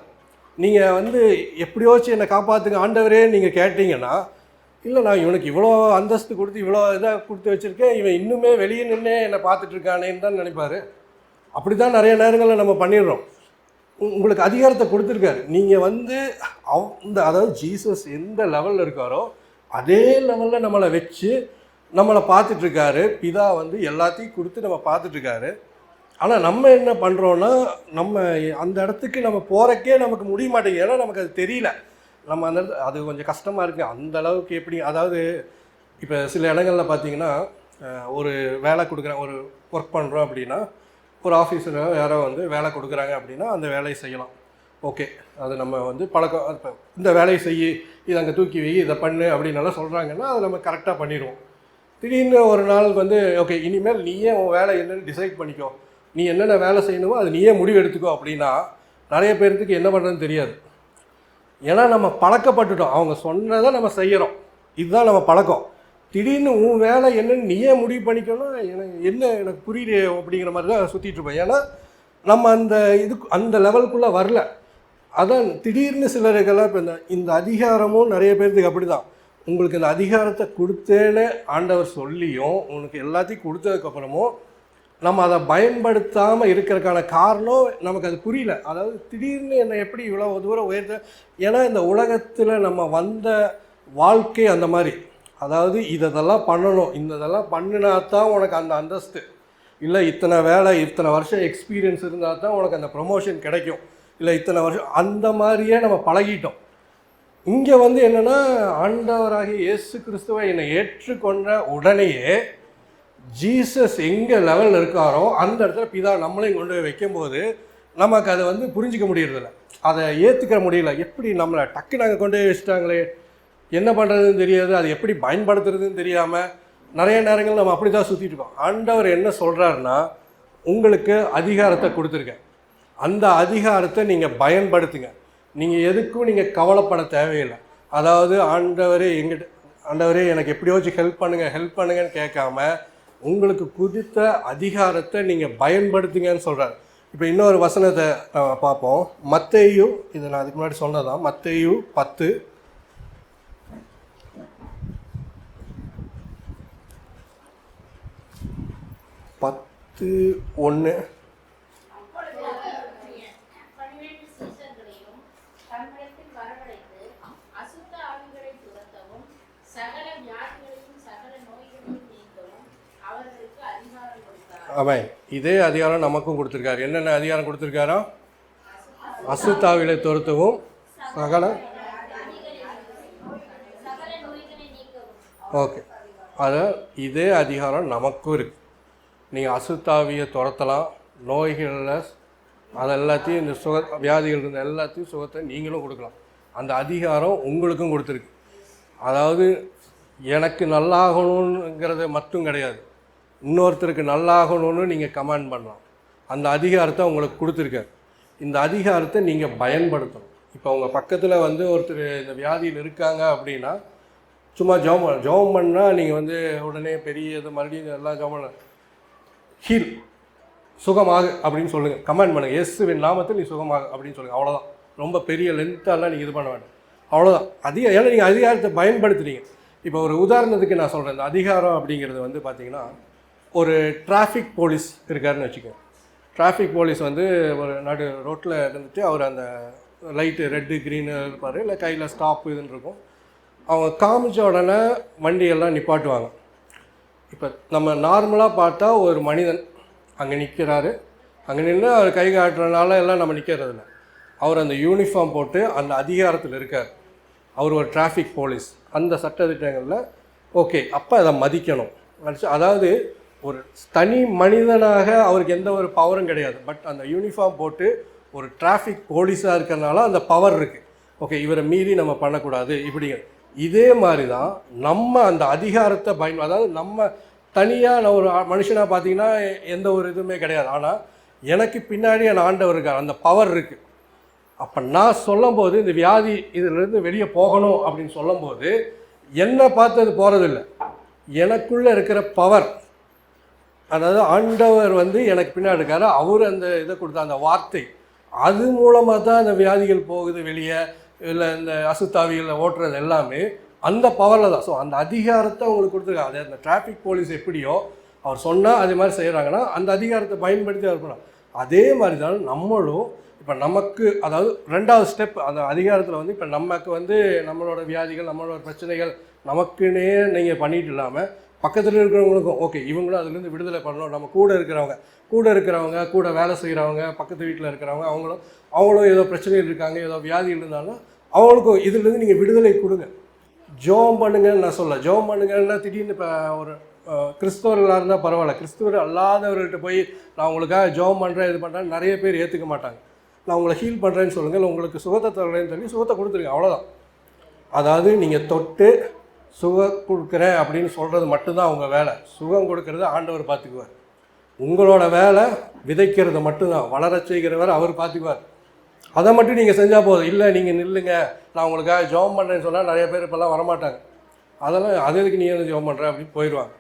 [SPEAKER 1] நீங்கள் வந்து எப்படியோச்சு என்னை காப்பாற்றுங்க ஆண்டவரே நீங்கள் கேட்டிங்கன்னா, இல்லை நான் இவனுக்கு இவ்வளோ அந்தஸ்து கொடுத்து இவ்வளோ இதாக கொடுத்து வச்சுருக்கேன், இவன் இன்னுமே வெளியே நின்று என்னை பார்த்துட்ருக்கானேன்னு தான் நினைப்பார். அப்படி தான் நிறைய நேரங்களில் நம்ம பண்ணிடுறோம். உங்களுக்கு அதிகாரத்தை கொடுத்துருக்காரு. நீங்கள் வந்து அதாவது ஜீசஸ் எந்த லெவலில் இருக்காரோ அதே லெவலில் நம்மளை வச்சு நம்மளை பார்த்துட்ருக்காரு. பிதா வந்து எல்லாத்தையும் கொடுத்து நம்ம பார்த்துட்ருக்காரு. ஆனால் நம்ம என்ன பண்ணுறோன்னா, நம்ம அந்த இடத்துக்கு நம்ம போகிறக்கே நமக்கு முடிய மாட்டேங்குது. ஏன்னா நமக்கு அது தெரியல. நம்ம அந்த அது கொஞ்சம் கஷ்டமாக இருக்குது. அந்த அளவுக்கு எப்படி, அதாவது இப்போ சில இடங்களில் பார்த்தீங்கன்னா, ஒரு வேலை கொடுக்குறாங்க, ஒரு ஒர்க் பண்ணுறோம் அப்படின்னா, ஒரு ஆஃபீஸில் யாரோ வந்து வேலை கொடுக்குறாங்க அப்படின்னா அந்த வேலையை செய்யலாம். ஓகே, அது நம்ம வந்து பழக்கம். இப்போ இந்த வேலையை செய்யி, இதை அங்கே தூக்கி வை, இதை பண்ணு அப்படின்னலாம் சொல்கிறாங்கன்னா அதை நம்ம கரெக்டாக பண்ணிடுவோம். திடீர்னு ஒரு நாள் வந்து ஓகே இனிமேல் நீயே உன் வேலை என்னென்னு டிசைட் பண்ணிக்கோ, நீ என்னென்ன வேலை செய்யணுமோ அது நீயே முடிவு எடுத்துக்கோ அப்படின்னா நிறைய பேர்த்துக்கு என்ன பண்ணுறதுன்னு தெரியாது. ஏன்னா நம்ம பழக்கப்பட்டுட்டோம், அவங்க சொன்னதை நம்ம செய்கிறோம், இதுதான் நம்ம பழக்கம். திடீர்னு உன் வேலை என்னன்னு நீயே முடிவு பண்ணிக்கணும், எனக்கு புரியல அப்படிங்கிற மாதிரி தான் சுற்றிட்டு இருப்போம். ஏன்னா நம்ம அந்த லெவலுக்குள்ளே வரல. அதான் திடீர்னு சிலருக்கெல்லாம் இப்போ இந்த அதிகாரமும் நிறைய பேர்த்துக்கு அப்படி தான். உங்களுக்கு இந்த அதிகாரத்தை கொடுத்தேன்னு ஆண்டவர் சொல்லியும் உனக்கு எல்லாத்தையும் கொடுத்ததுக்கப்புறமும் நம்ம அதை பயன்படுத்தாமல் இருக்கிறதுக்கான காரணம் நமக்கு அது புரியல. அதாவது திடீர்னு என்னை எப்படி இவ்வளோ தூரம் உயர்த்த, ஏன்னா இந்த உலகத்தில் நம்ம வந்த வாழ்க்கை அந்த மாதிரி. அதாவது இதெல்லாம் பண்ணணும், இதெல்லாம் பண்ணினா தான் உனக்கு அந்த அந்தஸ்து, இல்லை இத்தனை வேலை இத்தனை வருஷம் எக்ஸ்பீரியன்ஸ் இருந்தால் தான் உனக்கு அந்த ப்ரொமோஷன் கிடைக்கும், இல்லை இத்தனை வருஷம், அந்த மாதிரியே நம்ம பழகிட்டோம். இங்கே வந்து என்னென்னா, ஆண்டவராகிய இயேசு கிறிஸ்துவை என்னை ஏற்றுக்கொண்ட உடனேயே ஜீசஸ் எங்கே லெவலில் இருக்காரோ அந்த இடத்துல பிதா நம்மளையும் கொண்டு போய் வைக்கும்போது நமக்கு அதை வந்து புரிஞ்சிக்க முடியறதில்ல, அதை ஏற்றுக்க முடியல. எப்படி நம்மளை டக்கு நாங்கள் கொண்டு போய் வச்சுட்டாங்களே, என்ன பண்ணுறதுன்னு தெரியாது, அது எப்படி பயன்படுத்துறதுன்னு தெரியாமல் நிறைய நேரங்கள் நம்ம அப்படி தான் சுற்றிட்டு இருக்கோம். ஆண்டவர் என்ன சொல்கிறாருன்னா, உங்களுக்கு அதிகாரத்தை கொடுத்துருக்கேன், அந்த அதிகாரத்தை நீங்கள் பயன்படுத்துங்க, நீங்கள் எதுக்கும் நீங்கள் கவலைப்பட தேவையில்லை. அதாவது ஆண்டவரே எனக்கு எப்படியாச்சும் ஹெல்ப் பண்ணுங்கன்னு கேட்காம உங்களுக்கு குறித்த அதிகாரத்தை நீங்கள் பயன்படுத்துங்கன்னு சொல்கிறார். இப்போ இன்னொரு வசனத்தை பார்ப்போம். மத்தேயு, இது நான் அதுக்கு முன்னாடி சொன்னதான், மத்தேயு 10:1. அவன் இதே அதிகாரம் நமக்கும் கொடுத்துருக்காரு. என்னென்ன அதிகாரம் கொடுத்துருக்காரோ, அசுத்தாவிலை துரத்தவும் சகல, ஓகே, அது இதே அதிகாரம் நமக்கும் இருக்குது. நீங்கள் அசுத்தாவியை துரத்தலாம், நோய்களில் அதெல்லாத்தையும், இந்த வியாதிகள் இருந்த எல்லாத்தையும் சுகத்தை நீங்களும் கொடுக்கலாம். அந்த அதிகாரம் உங்களுக்கும் கொடுத்துருக்கு. அதாவது எனக்கு நல்லாகணுங்கிறது மட்டும் கிடையாது, இன்னொருத்தருக்கு நல்லாகணும்னு நீங்கள் கமாண்ட் பண்ணலாம். அந்த அதிகாரத்தை உங்களுக்கு கொடுத்துருக்காரு. இந்த அதிகாரத்தை நீங்கள் பயன்படுத்தணும். இப்போ உங்கள் பக்கத்தில் வந்து ஒருத்தர் இந்த வியாதியில் இருக்காங்க அப்படின்னா, சும்மா ஜெபம் பண்ணால் நீங்கள் வந்து உடனே பெரிய இது மறுபடியும் எல்லாம் ஜெபம் ஹீல் சுகமாக அப்படின்னு சொல்லுங்கள், கமாண்ட் பண்ணுங்கள், இயேசுவின் நாமத்தில் நீ சுகமாக அப்படின்னு சொல்லுங்கள். அவ்வளோதான். ரொம்ப பெரிய லென்த்தாலாம் நீங்கள் இது பண்ண வேண்டாம், அவ்வளோதான். ஏன்னா நீங்கள் அதிகாரத்தை பயன்படுத்துறீங்க. இப்போ ஒரு உதாரணத்துக்கு நான் சொல்கிறேன். இந்த அதிகாரம் அப்படிங்கிறது வந்து பார்த்திங்கன்னா, ஒரு டிராஃபிக் போலீஸ் இருக்காருன்னு வச்சுக்கோங்க. டிராஃபிக் போலீஸ் வந்து ஒரு நடு ரோட்டில் இருந்துட்டு அவர் அந்த லைட்டு ரெட்டு க்ரீனு இருப்பார், இல்லை கையில் ஸ்டாப்பு இதுன்னு இருக்கும். அவங்க காமிச்ச உடனே வண்டியெல்லாம் நிப்பாட்டுவாங்க. இப்போ நம்ம நார்மலாக பார்த்தா ஒரு மனிதன் அங்கே நிற்கிறாரு, அங்கே நின்று அவர் கை காட்டுறதுனால எல்லாம் நம்ம நிற்கிறதில்ல. அவர் அந்த யூனிஃபார்ம் போட்டு அந்த அதிகாரத்தில் இருக்கார். அவர் ஒரு டிராஃபிக் போலீஸ். அந்த சட்டத்திட்டங்களில் ஓகே, அப்போ அதை மதிக்கணும். அதாவது ஒரு தனி மனிதனாக அவருக்கு எந்த ஒரு பவரும் கிடையாது, பட் அந்த யூனிஃபார்ம் போட்டு ஒரு டிராஃபிக் போலீஸாக இருக்கிறதுனால அந்த பவர் இருக்குது. ஓகே, இவரை மீறி நம்ம பண்ணக்கூடாது இப்படிங்க. இதே மாதிரி தான் நம்ம அந்த அதிகாரத்தை அதாவது நம்ம தனியாக ஒரு மனுஷனாக பார்த்தீங்கன்னா எந்த ஒரு இதுவுமே கிடையாது, ஆனால் எனக்கு பின்னாடி என் ஆண்டவர் இருக்கார், அந்த பவர் இருக்குது. அப்போ நான் சொல்லும்போது இந்த வியாதி இதிலிருந்து வெளியே போகணும் அப்படின்னு சொல்லும்போது என்னை பார்த்து அது போகிறதில்லை, எனக்குள்ளே இருக்கிற பவர், அதாவது ஆண்டவர் வந்து எனக்கு பின்னாடி இருக்காரு, அவர் அந்த இதை கொடுத்த அந்த வார்த்தை, அது மூலமாக தான் அந்த வியாதிகள் போகுது வெளியே, இல்லை இந்த அசுத்தாவிகளில் ஓட்டுறது எல்லாமே அந்த பவரில் தான். ஸோ அந்த அதிகாரத்தை அவங்களுக்கு கொடுத்துருக்காங்க. அதே அந்த டிராஃபிக் போலீஸ் எப்படியோ அவர் சொன்னால் அதே மாதிரி செய்கிறாங்கன்னா அந்த அதிகாரத்தை பயன்படுத்தி இருக்கணும். அதே மாதிரி தான் நம்மளும் இப்போ நமக்கு, அதாவது ரெண்டாவது ஸ்டெப் அந்த அதிகாரத்தில் வந்து இப்போ நமக்கு வந்து நம்மளோட வியாதிகள், நம்மளோட பிரச்சனைகள் நமக்குன்னே நீங்கள் பண்ணிட்டு இல்லாமல் பக்கத்தில் இருக்கிறவங்களுக்கும் ஓகே இவங்களும் அதுலேருந்து விடுதலை பண்ணணும். நம்ம கூட இருக்கிறவங்க கூட வேலை செய்கிறவங்க, பக்கத்து வீட்டில் இருக்கிறவங்க, அவங்களும் ஏதோ பிரச்சனைகள் இருக்காங்க, ஏதோ வியாதிகள் இருந்தாலும் அவங்களுக்கும் இதிலேருந்து நீங்கள் விடுதலை கொடுங்க. ஜெபம் பண்ணுங்கன்னு நான் சொல்ல, ஜெபம் பண்ணுங்கன்னா திடீர்னு இப்போ ஒரு கிறிஸ்தவர்களாக இருந்தால் பரவாயில்ல, கிறிஸ்தவர் அல்லாதவர்கள்ட்ட போய் நான் உங்களுக்காக ஜெபம் பண்ணுறேன் இது பண்ணுறேன்னு நிறைய பேர் ஏற்றுக்க மாட்டாங்க. நான் உங்களை ஹீல் பண்ணுறேன்னு சொல்லுங்கள், இல்லை உங்களுக்கு சுகத்தை தரேன்னு சொல்லி சுகத்தை கொடுத்துருங்க, அவ்வளோதான். அதாவது நீங்கள் தொட்டு சுகம் கொடுக்குறேன் அப்படின்னு சொல்கிறது மட்டும்தான் அவங்க வேலை. சுகம் கொடுக்கறது ஆண்டவர் பார்த்துக்குவார். உங்களோட வேலை விதைக்கிறது மட்டும்தான், வளர செய்கிறவர் அவர் பார்த்துக்குவார். அதை மட்டும் நீங்கள் செஞ்சால் போதும். இல்லை நீங்கள் நில்லுங்க நான் உங்களுக்காக ஜெபம் பண்ணுறேன்னு சொன்னால் நிறைய பேர் இப்போல்லாம் வரமாட்டாங்க. அதெல்லாம் அதுக்கு நீ வந்து ஜெபம் பண்ணுற அப்படின்னு போயிடுவாங்க.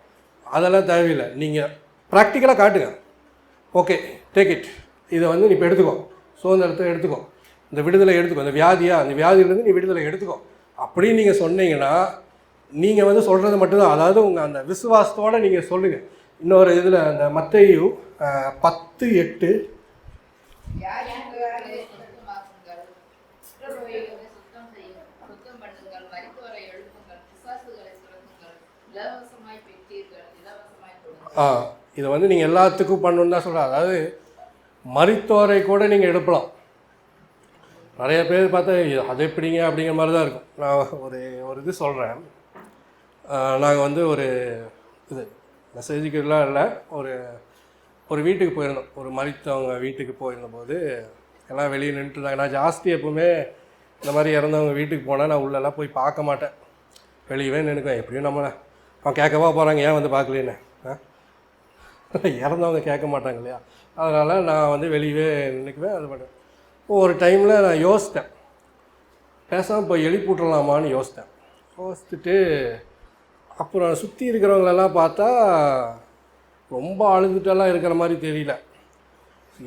[SPEAKER 1] அதெல்லாம் தேவையில்லை. நீங்கள் ப்ராக்டிக்கலாக காட்டுங்க. ஓகே, டேக் இட், இதை வந்து நீ இப்போ எடுத்துக்கோ, சுதந்திரத்தை எடுத்துக்கோ, இந்த விடுதலை எடுத்துக்கோ, இந்த அந்த வியாதியிலேருந்து நீ விடுதலை எடுத்துக்கோ அப்படின்னு நீங்கள் சொன்னீங்கன்னா, நீங்கள் வந்து சொல்கிறது மட்டும்தான். அதாவது உங்கள் அந்த விசுவாசத்தோடு நீங்கள் சொல்லுங்கள். இன்னொரு இதில் அந்த மத்தேயு 10:8 இதை வந்து நீங்கள் எல்லாத்துக்கும் பண்ணணுன்னு தான் சொல்கிறேன். அதாவது மரித்தோரை கூட நீங்கள் எழுப்பலாம். நிறைய பேர் பார்த்தா அது எப்படிங்க அப்படிங்கிற மாதிரி தான் இருக்கும். நான் ஒரு இது சொல்கிறேன். நாங்கள் வந்து ஒரு இது மெசேஜுக்கெல்லாம் இல்லை, ஒரு வீட்டுக்கு போயிருந்தோம். ஒரு மரித்தவங்க வீட்டுக்கு போயிருந்தபோது எல்லாம் வெளியே நின்றுட்டுருந்தாங்க. நான் ஜாஸ்தி எப்போவுமே இந்த மாதிரி இறந்தவங்க வீட்டுக்கு போனால் நான் உள்ளெல்லாம் போய் பார்க்க மாட்டேன், வெளியவே நினைக்குவேன். எப்படியும் அவன் கேட்கவா போகிறாங்க, ஏன் வந்து பார்க்கலேன்னு. இறந்தவங்க கேட்க மாட்டாங்க இல்லையா, அதனால் நான் வந்து வெளியவே நினைக்குவேன். அது பண்ணுவேன். ஒரு டைமில் நான் யோசித்தேன், பேசாமல் போய் எழுப்பிவிட்றலாமான்னு யோசிச்சுட்டு அப்புறம் சுற்றி இருக்கிறவங்களெல்லாம் பார்த்தா ரொம்ப அழுதுட்டெல்லாம் இருக்கிற மாதிரி தெரியல.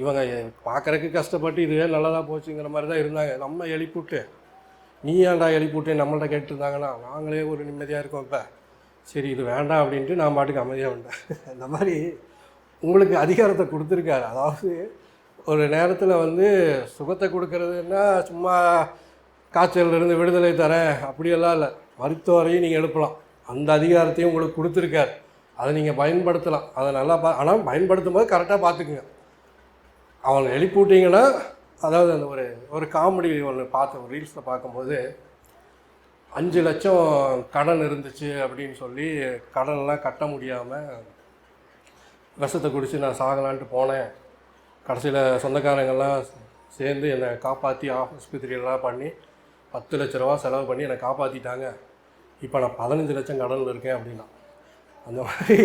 [SPEAKER 1] இவங்க பார்க்குறதுக்கு கஷ்டப்பட்டு இதுவே நல்லதாக போச்சுங்கிற மாதிரி தான் இருந்தாங்க. நம்ம எழுப்பிவிட்டு நீ ஏன்டா எழுப்பிவிட்டு நம்மள்ட்ட கேட்டுருந்தாங்கன்னா நாங்களே ஒரு நிம்மதியாக இருக்கோம். இப்போ சரி இது வேண்டாம் அப்படின்ட்டு நான் பாட்டுக்கு அமைதியாக வந்தேன். இந்த மாதிரி உங்களுக்கு அதிகாரத்தை கொடுத்துருக்காரு. அதாவது ஒரு நேரத்தில் வந்து சுகத்தை கொடுக்கறதுன்னா சும்மா காய்ச்சலிருந்து விடுதலை தரேன் அப்படியெல்லாம் இல்லை, மருத்துவரையும் நீங்கள் எழுப்பலாம். அந்த அதிகாரத்தையும் உங்களுக்கு கொடுத்துருக்காரு. அதை நீங்கள் பயன்படுத்தலாம். அதை நல்லா ஆனால் பயன்படுத்தும் போது கரெக்டாக பார்த்துக்குங்க. அவனை எழுப்பி விட்டிங்கன்னா, அதாவது அந்த ஒரு காமெடி ஒன்று பார்த்தேன், ஒரு ரீல்ஸில் பார்க்கும்போது 5 லட்சம் கடன் இருந்துச்சு அப்படின்னு சொல்லி கடனெலாம் கட்ட முடியாமல் விஷத்தை குடித்து நான் சாகலான்ட்டு போனேன். கடைசியில் சொந்தக்காரங்கள்லாம் சேர்ந்து என்னை காப்பாற்றி ஆஸ்பத்திரியெல்லாம் பண்ணி 10 லட்ச ரூபா செலவு பண்ணி என்னை காப்பாற்றிட்டாங்க. இப்போ நான் 15 லட்சம் கடனில் இருக்கேன் அப்படின்னா, அந்த மாதிரி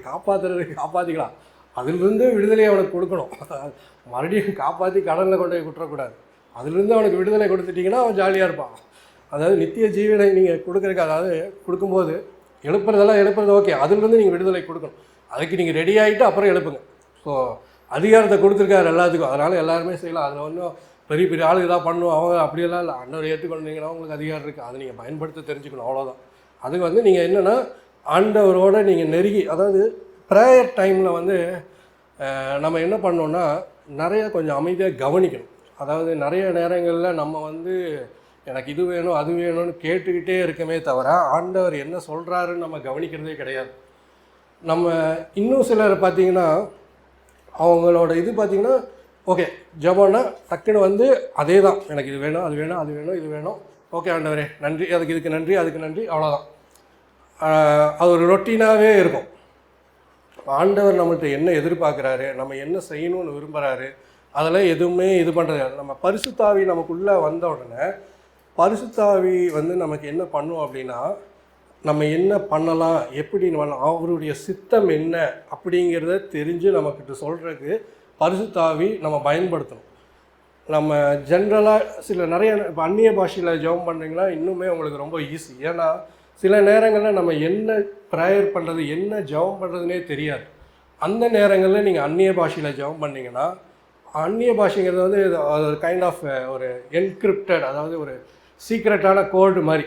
[SPEAKER 1] காப்பாற்றிக்கலாம். அதிலிருந்து விடுதலை அவனுக்கு கொடுக்கணும். மறுபடியும் காப்பாற்றி கடனில் கொண்டு போய் விட்டுறக்கூடாது. அதிலிருந்து அவனுக்கு விடுதலை கொடுத்துட்டிங்கன்னா அவன் ஜாலியாக இருப்பான். அதாவது நித்திய ஜீவனை நீங்கள் கொடுக்குறதுக்கு, அதாவது கொடுக்கும்போது எழுப்புறது ஓகே, அதிலிருந்து நீங்கள் விடுதலை கொடுக்கணும். அதுக்கு நீங்கள் ரெடி ஆகிட்டு அப்புறம் எழுப்புங்க. ஸோ அதிகாரத்தை கொடுத்துருக்காரு எல்லாத்துக்கும், அதனால் எல்லாருமே செய்யலாம். அதில் ஒன்றும் பெரிய பெரிய ஆளுக்கு தான் பண்ணுவோம் அவங்க அப்படியெல்லாம் இல்லை. அன்னொரு ஏற்றுக்கொண்டீங்கன்னா உங்களுக்கு அதிகாரம் இருக்குது, அதை நீங்கள் பயன்படுத்த தெரிஞ்சுக்கணும், அவ்வளோதான். அதுக்கு வந்து நீங்கள் என்னென்னா ஆண்டவரோடு நீங்கள் நெருங்கி, அதாவது ப்ரேயர் டைமில் வந்து நம்ம என்ன பண்ணோன்னா நிறைய கொஞ்சம் அமைதியாக கவனிக்கணும். அதாவது நிறைய நேரங்களில் நம்ம வந்து எனக்கு இது வேணும் அது வேணும்னு கேட்டுக்கிட்டே இருக்கமே தவிர ஆண்டவர் என்ன சொல்கிறாருன்னு நம்ம கவனிக்கிறதே கிடையாது. நம்ம இன்னும் சிலர் பார்த்திங்கன்னா அவங்களோட இது பார்த்திங்கன்னா ஓகே ஜெபம்னா டக்குன்னு வந்து அதே தான், எனக்கு இது வேணும் அது வேணும் அது வேணும் இது வேணும், ஓகே ஆண்டவரே நன்றி, இதுக்கு நன்றி அதுக்கு நன்றி, அவ்வளோதான். அது ஒரு ரொட்டீனாகவே இருக்கும். ஆண்டவர் நம்மள்கிட்ட என்ன எதிர்பார்க்குறாரு, நம்ம என்ன செய்யணும்னு விரும்புகிறாரு, அதெல்லாம் எதுவுமே இது பண்ணுறது. நம்ம பரிசுத்தாவி நமக்குள்ளே வந்த உடனே பரிசுத்தாவி வந்து நமக்கு என்ன பண்ணும் அப்படின்னா, நம்ம என்ன பண்ணலாம், எப்படி பண்ணலாம், அவருடைய சித்தம் என்ன அப்படிங்கிறத தெரிஞ்சு நம்மக்கிட்ட சொல்கிறதுக்கு பரிசுத்தாவி நம்ம பயன்படுத்தணும். நம்ம ஜென்ரலாக நிறைய இப்போ அந்நிய பாஷையில் ஜெபம் பண்ணுறீங்களா இன்னுமே உங்களுக்கு ரொம்ப ஈஸி. ஏன்னா சில நேரங்களில் நம்ம என்ன ப்ரேயர் பண்ணுறது என்ன ஜெபம் பண்ணுறதுனே தெரியாது. அந்த நேரங்களில் நீங்கள் அந்நிய பாஷையில் ஜெபம் பண்ணிங்கன்னா, அந்நிய பாஷைங்கிறது வந்து ஒரு கைண்ட் ஆஃப் ஒரு என்கிரிப்டட், அதாவது ஒரு சீக்ரெட்டான கோடு மாதிரி.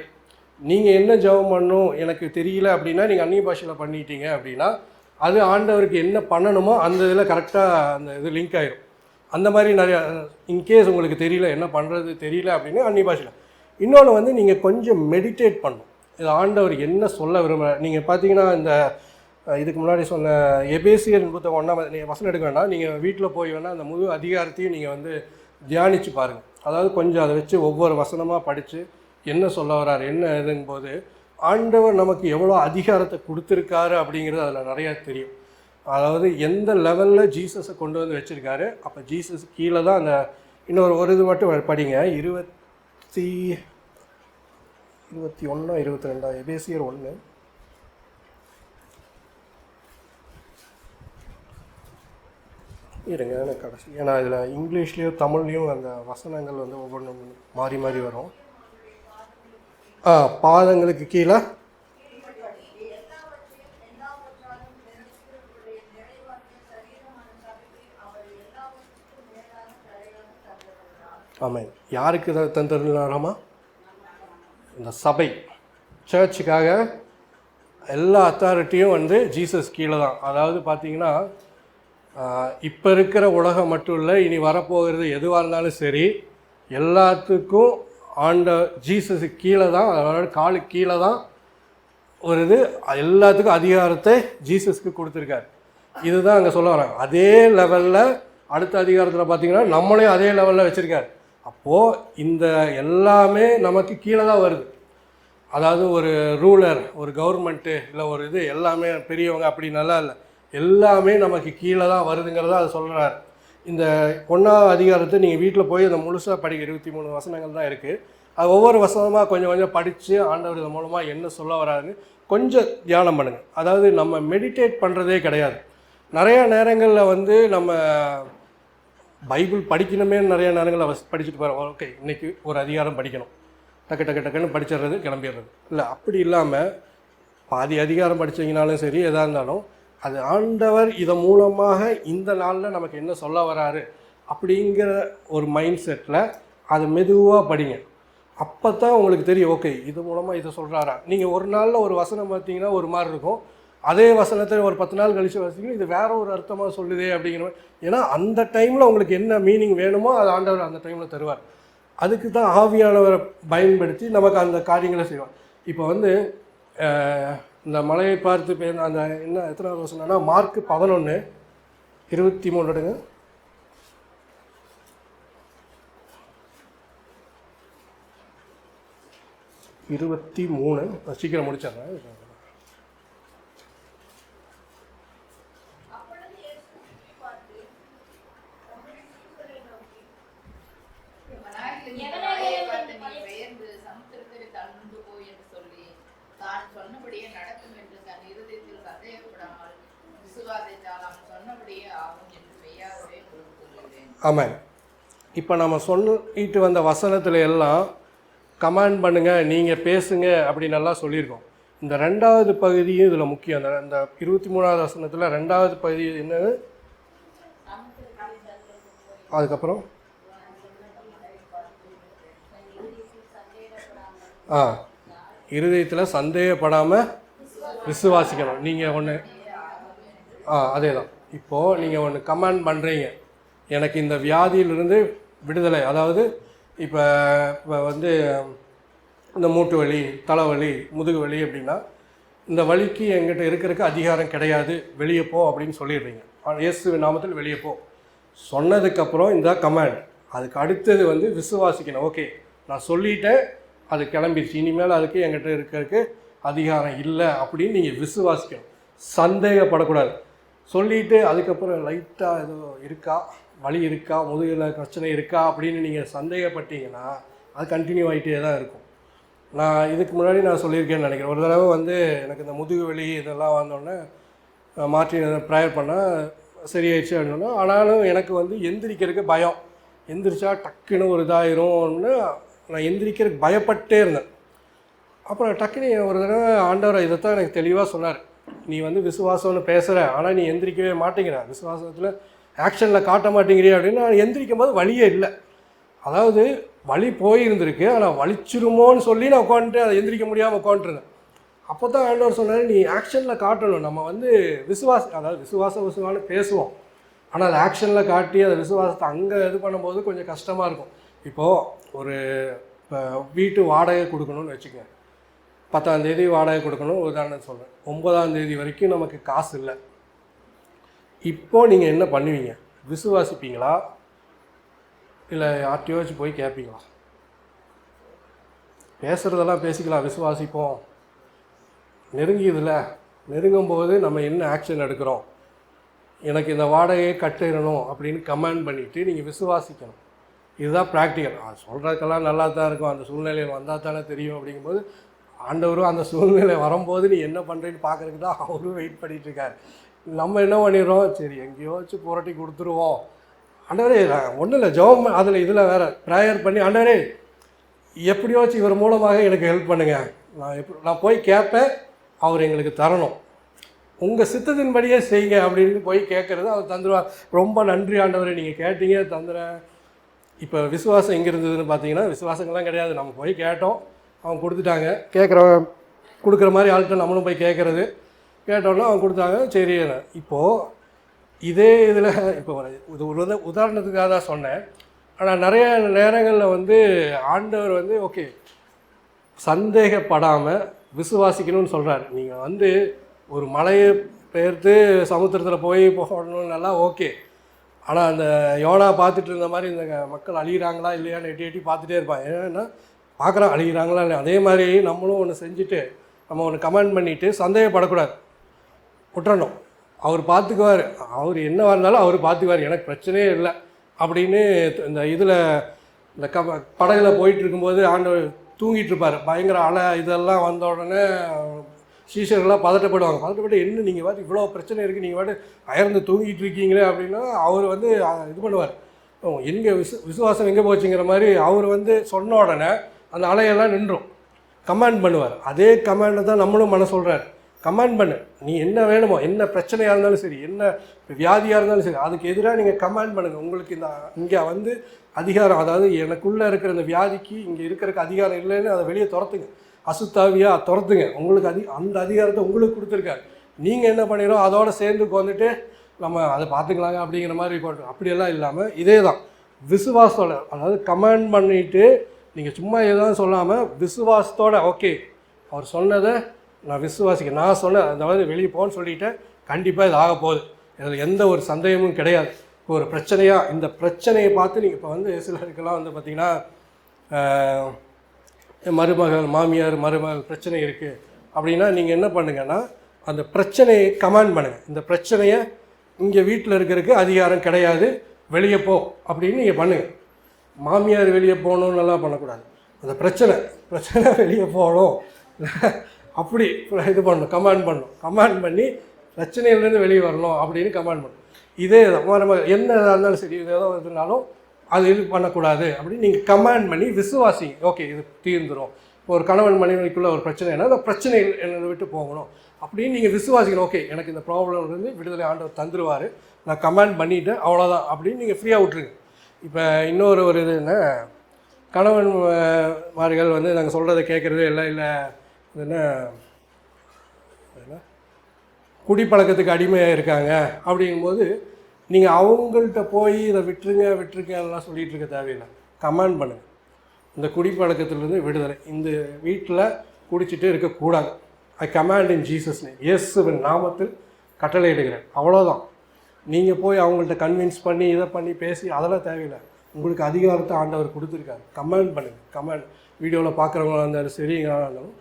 [SPEAKER 1] நீங்கள் என்ன ஜெபம் பண்ணணும் எனக்கு தெரியல அப்படின்னா நீங்கள் அந்நிய பாஷையில் பண்ணிட்டீங்க அப்படின்னா அது ஆண்டவருக்கு என்ன பண்ணணுமோ அந்த இதில் கரெக்டாக அந்த இது லிங்க் ஆகிடும். அந்த மாதிரி நிறையா இன்கேஸ் உங்களுக்கு தெரியல என்ன பண்ணுறது தெரியல அப்படின்னா அந்நிய பாஷையில். இன்னொன்று வந்து நீங்கள் கொஞ்சம் மெடிடேட் பண்ணணும், இது ஆண்டவர் என்ன சொல்ல விரும்புகிறார். நீங்கள் பார்த்தீங்கன்னா இந்த இதுக்கு முன்னாடி சொன்ன எபேசியர் புத்தகம் 1 நீங்கள் வசனம் எடுக்க வேண்டாம், நீங்கள் வீட்டில் போய் வேணால் அந்த முழு அதிகாரத்தையும் நீங்கள் வந்து தியானித்து பாருங்கள். அதாவது கொஞ்சம் அதை வச்சு ஒவ்வொரு வசனமாக படித்து என்ன சொல்ல வர்றார் என்ன இதுங்கும் போது ஆண்டவர் நமக்கு எவ்வளோ அதிகாரத்தை கொடுத்துருக்காரு அப்படிங்கிறது அதில் நிறையா தெரியும். அதாவது எந்த லெவலில் ஜீசஸை கொண்டு வந்து வச்சுருக்காரு. அப்போ ஜீசஸ் கீழே தான் அந்த இன்னொரு இது மட்டும் படிங்க, 21 22 எபேசியர் 1 இருங்க எனக்கு கடைசி, ஏன்னா இதில் இங்கிலீஷ்லேயும் தமிழ்லேயும் அந்த வசனங்கள் வந்து ஒவ்வொன்றும் மாறி மாறி வரும். பாதங்களுக்கு கீழே ஆமாம். யாருக்கு தந்துருந்தாராமா? இந்த சபை சர்ச்சுக்காக எல்லா அத்தாரிட்டியும் வந்து ஜீசஸ் கீழே தான். அதாவது பார்த்தீங்கன்னா இப்போ இருக்கிற உலகம் மட்டும் இல்லை, இனி வரப்போகிறது எதுவாக இருந்தாலும் சரி, எல்லாத்துக்கும் ஜீசஸுக்கு கீழே தான், அதோட காலுக்கு கீழே தான் ஒரு இது. எல்லாத்துக்கும் அதிகாரத்தை ஜீசஸ்க்கு கொடுத்துருக்காரு. இதுதான் அங்கே சொல்ல வராங்க. அதே லெவலில் அடுத்த அதிகாரத்தில் பார்த்தீங்கன்னா நம்மளையும் அதே லெவலில் வச்சுருக்காரு. அப்போது இந்த எல்லாமே நமக்கு கீழே தான் வருது. அதாவது ஒரு ரூலர், ஒரு கவர்மெண்ட்டு, இல்லை ஒரு இது எல்லாமே பெரியவங்க அப்படி நல்லா இல்லை, எல்லாமே நமக்கு கீழே தான் வருதுங்கிறத அதை சொல்கிறார். இந்த 1ஆம் அதிகாரத்தை நீங்கள் வீட்டில் போய் அந்த முழுசாக படிக்க 23 வசனங்கள் தான் இருக்குது. அது ஒவ்வொரு வசனமாக கொஞ்சம் கொஞ்சம் படித்து ஆண்டவர் இது மூலமாக என்ன சொல்ல வராருன்னு கொஞ்சம் தியானம் பண்ணுங்கள். அதாவது நம்ம மெடிடேட் பண்ணுறதே கிடையாது. நிறையா நேரங்களில் வந்து நம்ம பைபிள் படிக்கணுமே நிறைய நேரங்களில் படிச்சுட்டு போகிறோம். ஓகே, இன்றைக்கி ஒரு அதிகாரம் படிக்கணும், டக்குன்னு படிச்சிடுறது, கிளம்பிடுறது. இல்லை, அப்படி இல்லாமல் பாதி அதிகாரம் படித்தீங்கனாலும் சரி, எதாக இருந்தாலும் அது ஆண்டவர் இதன் மூலமாக இந்த நாளில் நமக்கு என்ன சொல்ல வராரு அப்படிங்கிற ஒரு மைண்ட் செட்டில் அதை மெதுவாக படிங்க. அப்போ தான் உங்களுக்கு தெரியும், ஓகே இது மூலமாக இதை சொல்கிறாரா. நீங்கள் ஒரு நாளில் ஒரு வசனம் பார்த்தீங்கன்னா ஒரு மாதிரி இருக்கும், அதே வசனத்தை ஒரு 10 நாள் கழித்து வச்சிங்கன்னா இது வேற ஒரு அர்த்தமாக சொல்லுதே அப்படிங்கிற. ஏன்னா அந்த டைமில் உங்களுக்கு என்ன மீனிங் வேணுமோ அது ஆண்டவர் அந்த டைமில் தருவார். அதுக்கு தான் ஆவியானவரை பயன்படுத்தி நமக்கு அந்த காரியங்களை செய்வார். இப்போ வந்து இந்த மலையை பார்த்து அந்த என்ன எத்தனை சொன்னா மார்க் 11:23 23 சீக்கிரம் முடிச்சிடுறேன். ஆமாம். இப்போ நம்ம சொல்லிட்டு வந்த வசனத்தில் எல்லாம் கமாண்ட் பண்ணுங்கள், நீங்கள் பேசுங்க அப்படின்னு நல்லா சொல்லியிருக்கோம். இந்த 2வது பகுதியும் இதில் முக்கியம். அந்த 23வது வசனத்தில் 2வது பகுதி என்னது? அதுக்கப்புறம் இருதயத்தில் சந்தேகப்படாமல் விசுவாசிக்கணும். நீங்கள் ஒன்று அதே தான். இப்போது நீங்கள் ஒன்று கமாண்ட் பண்ணுறீங்க, எனக்கு இந்த வியாதியிலிருந்து விடுதலை. அதாவது இப்போ வந்து இந்த மூட்டு வலி, தலைவலி, முதுகு வலி அப்படின்னா இந்த வலிக்கு எங்கிட்ட இருக்கிறதுக்கு அதிகாரம் கிடையாது, வெளியே போ அப்படின்னு சொல்லிடுறீங்க. இயேசு நாமத்தில் வெளியே போ சொன்னதுக்கப்புறம் இந்த கமாண்ட். அதுக்கு அடுத்தது வந்து விசுவாசிக்கணும். ஓகே, நான் சொல்லிட்டேன், அது கிளம்பிடுச்சு, இனிமேல் அதுக்கு எங்கிட்ட இருக்கிறதுக்கு அதிகாரம் இல்லை அப்படின்னு நீங்கள் விசுவாசிக்கணும். சந்தேகப்படக்கூடாது. சொல்லிவிட்டு அதுக்கப்புறம் லைட்டாக ஏதோ இருக்கா, வலி இருக்கா, முதுகில் பிரச்சனை இருக்கா அப்படின்னு நீங்கள் சந்தேகப்பட்டீங்கன்னா அது கண்டினியூ ஆகிட்டே தான் இருக்கும். நான் இதுக்கு முன்னாடி நான் சொல்லியிருக்கேன்னு நினைக்கிறேன். ஒரு தடவை வந்து எனக்கு இந்த முதுகு வலி இதெல்லாம் வந்தோடனே மாற்றி ப்ரேயர் பண்ணால் சரியாயிடுச்சு அப்படின்னா, ஆனாலும் எனக்கு வந்து எந்திரிக்கிறதுக்கு பயம். எந்திரிச்சா டக்குன்னு ஒரு இதாயிரும்னு நான் எந்திரிக்கிறதுக்கு பயப்பட்டே இருந்தேன். அப்புறம் டக்குன்னு ஒரு தடவை ஆண்டவர் இதைத்தான் எனக்கு தெளிவாக சொன்னார். நீ வந்து விசுவாசம்னு பேசுகிற, ஆனால் நீ எந்திரிக்கவே மாட்டேங்கிற, விசுவாசத்தில் ஆக்ஷனில் காட்ட மாட்டேங்கிறிய அப்படின்னு. நான் எந்திரிக்கும் போது வலியே இல்லை. அதாவது வலி போயிருந்திருக்கு, ஆனால் வலிச்சிருமோன்னு சொல்லி நான் உட்காந்துட்டு அதை எந்திரிக்க முடியாமல் உட்காந்துருந்தேன். அப்போ தான் ஆண்டவர் சொன்னார், நீ ஆக்ஷனில் காட்டணும். நம்ம வந்து அதாவது விசுவாசம்னு பேசுவோம், ஆனால் அதை ஆக்ஷனில் காட்டி அதை விசுவாசத்தை அங்கே இது பண்ணும்போது கொஞ்சம் கஷ்டமாக இருக்கும். இப்போது ஒரு இப்போ வீட்டு வாடகை கொடுக்கணும்னு வச்சுக்கோங்க. 10ஆம் தேதி வாடகை கொடுக்கணும் உதாரணம் சொல்கிறேன். 9ஆம் தேதி வரைக்கும் நமக்கு காசு இல்லை. இப்போது நீங்கள் என்ன பண்ணுவீங்க? விசுவாசிப்பீங்களா இல்லை யார்ட்டையோ வச்சு போய் கேட்பீங்களா? பேசுகிறதெல்லாம் பேசிக்கலாம், விசுவாசிப்போம். நெருங்கும்போது நம்ம என்ன ஆக்ஷன் எடுக்கிறோம்? எனக்கு இந்த வாடகையை கட்டிடணும் அப்படின்னு கமெண்ட் பண்ணிவிட்டு நீங்கள் விசுவாசிக்கணும். இதுதான் ப்ராக்டிக்கல். அது சொல்கிறதுக்கெல்லாம் நல்லா தான் இருக்கும், அந்த சூழ்நிலையில் வந்தால் தானே தெரியும். அப்படிங்கும்போது ஆண்டவரும் அந்த சூழ்நிலை வரும்போது நீ என்ன பண்ணுறேன்னு பார்க்குறதுக்கு தான் அவரும் வெயிட் பண்ணிகிட்ருக்காரு. நம்ம என்ன பண்ணிடுறோம், சரி எங்கேயோ வச்சு புரட்டி கொடுத்துருவோம். ஆண்டவரே ஒன்றும் இல்லை, ஜெபம் அதில் இதில் வேறு ப்ரேயர் பண்ணி, ஆண்டவரே எப்படியோ வச்சு இவர் மூலமாக எனக்கு ஹெல்ப் பண்ணுங்கள், நான் போய் கேட்பேன், அவர் எங்களுக்கு தரணும், உங்கள் சித்தத்தின்படியே செய்யுங்க அப்படின்னு போய் கேட்குறது அவர் தந்துடுவார். ரொம்ப நன்றி ஆண்டவரே, நீங்கள் கேட்டீங்க தந்துடுறேன். இப்போ விசுவாசம் எங்கே இருந்ததுன்னு பார்த்தீங்கன்னா, விசுவாசங்கள்லாம் கிடையாது. நம்ம போய் கேட்டோம், அவங்க கொடுத்துட்டாங்க. கொடுக்குற மாதிரி ஆள்கிட்ட நம்மளும் போய் கேட்குறது. கேட்டோன்னா அவங்க கொடுத்தாங்க. சரி, இப்போது இதே இதில் இப்போ ஒரு உதாரணத்துக்காக தான் சொன்னேன். ஆனால் நிறைய நேரங்களில் வந்து ஆண்டவர் வந்து ஓகே சந்தேகப்படாமல் விசுவாசிக்கணும்னு சொல்கிறார். நீங்கள் வந்து ஒரு மலையை பெயர்த்து சமுத்திரத்தில் போகணும்னு நல்லா ஓகே. ஆனால் அந்த யோனா பார்த்துட்டு இருந்த மாதிரி இந்த மக்கள் அழிகிறாங்களா இல்லையான்னு எட்டி எட்டி பார்த்துட்டே இருப்பான். ஏன்னா பார்க்குறான் அழிகிறாங்களா இல்லை. அதே மாதிரி நம்மளும் ஒன்று செஞ்சுட்டு நம்ம ஒன்று கமெண்ட் பண்ணிவிட்டு சந்தேகப்படக்கூடாது, விட்டுறணும். அவர் பார்த்துக்குவார், அவர் என்னவாக இருந்தாலும் அவர் பார்த்துக்குவார், எனக்கு பிரச்சனையே இல்லை அப்படின்னு. இந்த இதில் இந்த படகுல போயிட்டுருக்கும்போது ஆண்டவர் தூங்கிட்டு இருப்பார். பயங்கர அலை இதெல்லாம் வந்த உடனே சீஷர்கள்லாம் பதட்டப்பட்டு என்ன நீங்கள் பார்த்து இவ்வளோ பிரச்சனை இருக்குது, நீங்கள் பாட்டு அயர்ந்து தூங்கிட்டு இருக்கீங்களே அப்படின்னா அவர் வந்து இது பண்ணுவார். எங்கே விசுவாசம் எங்கே போச்சுங்கிற மாதிரி அவர் வந்து சொன்ன உடனே அந்த அலையெல்லாம் நின்றும். கமாண்ட் பண்ணுவார். அதே கமாண்டை தான் நம்மளும் பண்ண சொல்கிறார். கமாண்ட் பண்ணு, நீ என்ன வேணுமோ, என்ன பிரச்சனையாக இருந்தாலும் சரி, என்ன வியாதியாக இருந்தாலும் சரி, அதுக்கு எதிராக நீங்கள் கமாண்ட் பண்ணுங்கள். உங்களுக்கு இந்த இங்கே வந்து அதிகாரம், அதாவது எனக்குள்ளே இருக்கிற இந்த வியாதிக்கு இங்கே இருக்கிறதுக்கு அதிகாரம் இல்லைன்னு அதை வெளியே துரத்துங்க, அசுத்தாவியாக துரத்துங்க. உங்களுக்கு அந்த அதிகாரத்தை உங்களுக்கு கொடுத்துருக்காரு. நீங்கள் என்ன பண்ணிடுறோம் அதோட சேர்ந்து வந்துட்டு நம்ம அதை பார்த்துக்கலாங்க அப்படிங்கிற மாதிரி போட்டோம். அப்படியெல்லாம் இல்லாமல் இதே தான் விசுவாசத்தோட, அதாவது கமாண்ட் பண்ணிவிட்டு நீங்கள் சும்மா எதாவது சொல்லாமல் விசுவாசத்தோட ஓகே அவர் சொன்னதை நான் விசுவாசிக்க, நான் சொன்னேன் அதாவது வெளியே போன்னு சொல்லிவிட்டேன், கண்டிப்பாக இது ஆக போகுது, இதில் எந்த ஒரு சந்தேகமும் கிடையாது. இப்போ ஒரு பிரச்சனையாக இந்த பிரச்சனையை பார்த்து நீங்கள் இப்போ வந்து சிலருக்கெல்லாம் வந்து பார்த்திங்கன்னா மருமகள் மாமியார் மருமகள் பிரச்சனை இருக்குது அப்படின்னா நீங்கள் என்ன பண்ணுங்கன்னா அந்த பிரச்சனையை கமாண்ட் பண்ணுங்கள். இந்த பிரச்சனையை இங்கே வீட்டில் இருக்கிறதுக்கு அதிகாரம் கிடையாது, வெளியே போ அப்படின்னு நீங்கள் பண்ணுங்கள். மாமியார் வெளியே போகணுன்னு நல்லா பண்ணக்கூடாது. அந்த பிரச்சனை வெளியே போகணும் அப்படி இது பண்ணணும், கமாண்ட் பண்ணி பிரச்சனையிலேருந்து வெளியே வரணும் அப்படின்னு கமாண்ட் பண்ணணும். இதே தான் என்ன இருந்தாலும் சரி, இது ஏதோ இருந்தாலும் அது இது பண்ணக்கூடாது அப்படின்னு நீங்கள் கமாண்ட் பண்ணி விசுவாசிங்க. ஓகே இது தீர்ந்துடும். இப்போ ஒரு கணவன் மனைவிக்குள்ளே ஒரு பிரச்சனைனா அந்த பிரச்சனை என்னை விட்டு போகணும் அப்படின்னு நீங்கள் விசுவாசிக்கணும். ஓகே எனக்கு இந்த ப்ராப்ளம்லேருந்து விடுதலை ஆண்டவர் தந்துடுவார், நான் கமாண்ட் பண்ணிவிட்டேன் அவ்வளோதான் அப்படின்னு நீங்கள் ஃப்ரீயாக விட்ருங்க. இப்போ இன்னொரு இது என்ன, கணவன்மார்கள் வந்து நாங்கள் சொல்கிறத கேட்குறதே இல்லை என்ன குடிப்பழக்கத்துக்கு அடிமையாக இருக்காங்க அப்படிங்கும்போது நீங்கள் அவங்கள்ட்ட போய் இதை விட்டுருங்கலாம் சொல்லிகிட்டு இருக்க தேவையில்லை. கமாண்ட் பண்ணுங்கள், இந்த குடிப்பழக்கத்திலேருந்து விடுதலை, இந்த வீட்டில் குடிச்சிட்டு இருக்கக்கூடாது, ஐ கமாண்ட் இன் ஜீசஸ் நேம், இயேசுவின் நாமத்தில் கட்டளையிடுகிறேன், அவ்வளோதான். நீங்கள் போய் அவங்கள்ட்ட கன்வின்ஸ் பண்ணி இதை பண்ணி பேசி அதெல்லாம் தேவையில்லை. உங்களுக்கு அதிகாரத்தை ஆண்டவர் கொடுத்துருக்காரு. கமாண்ட் பண்ணுங்கள். கமாண்ட் வீடியோவில் பார்க்குறவங்களா இருந்தாலும் சரி எங்களாக இருந்தாலும்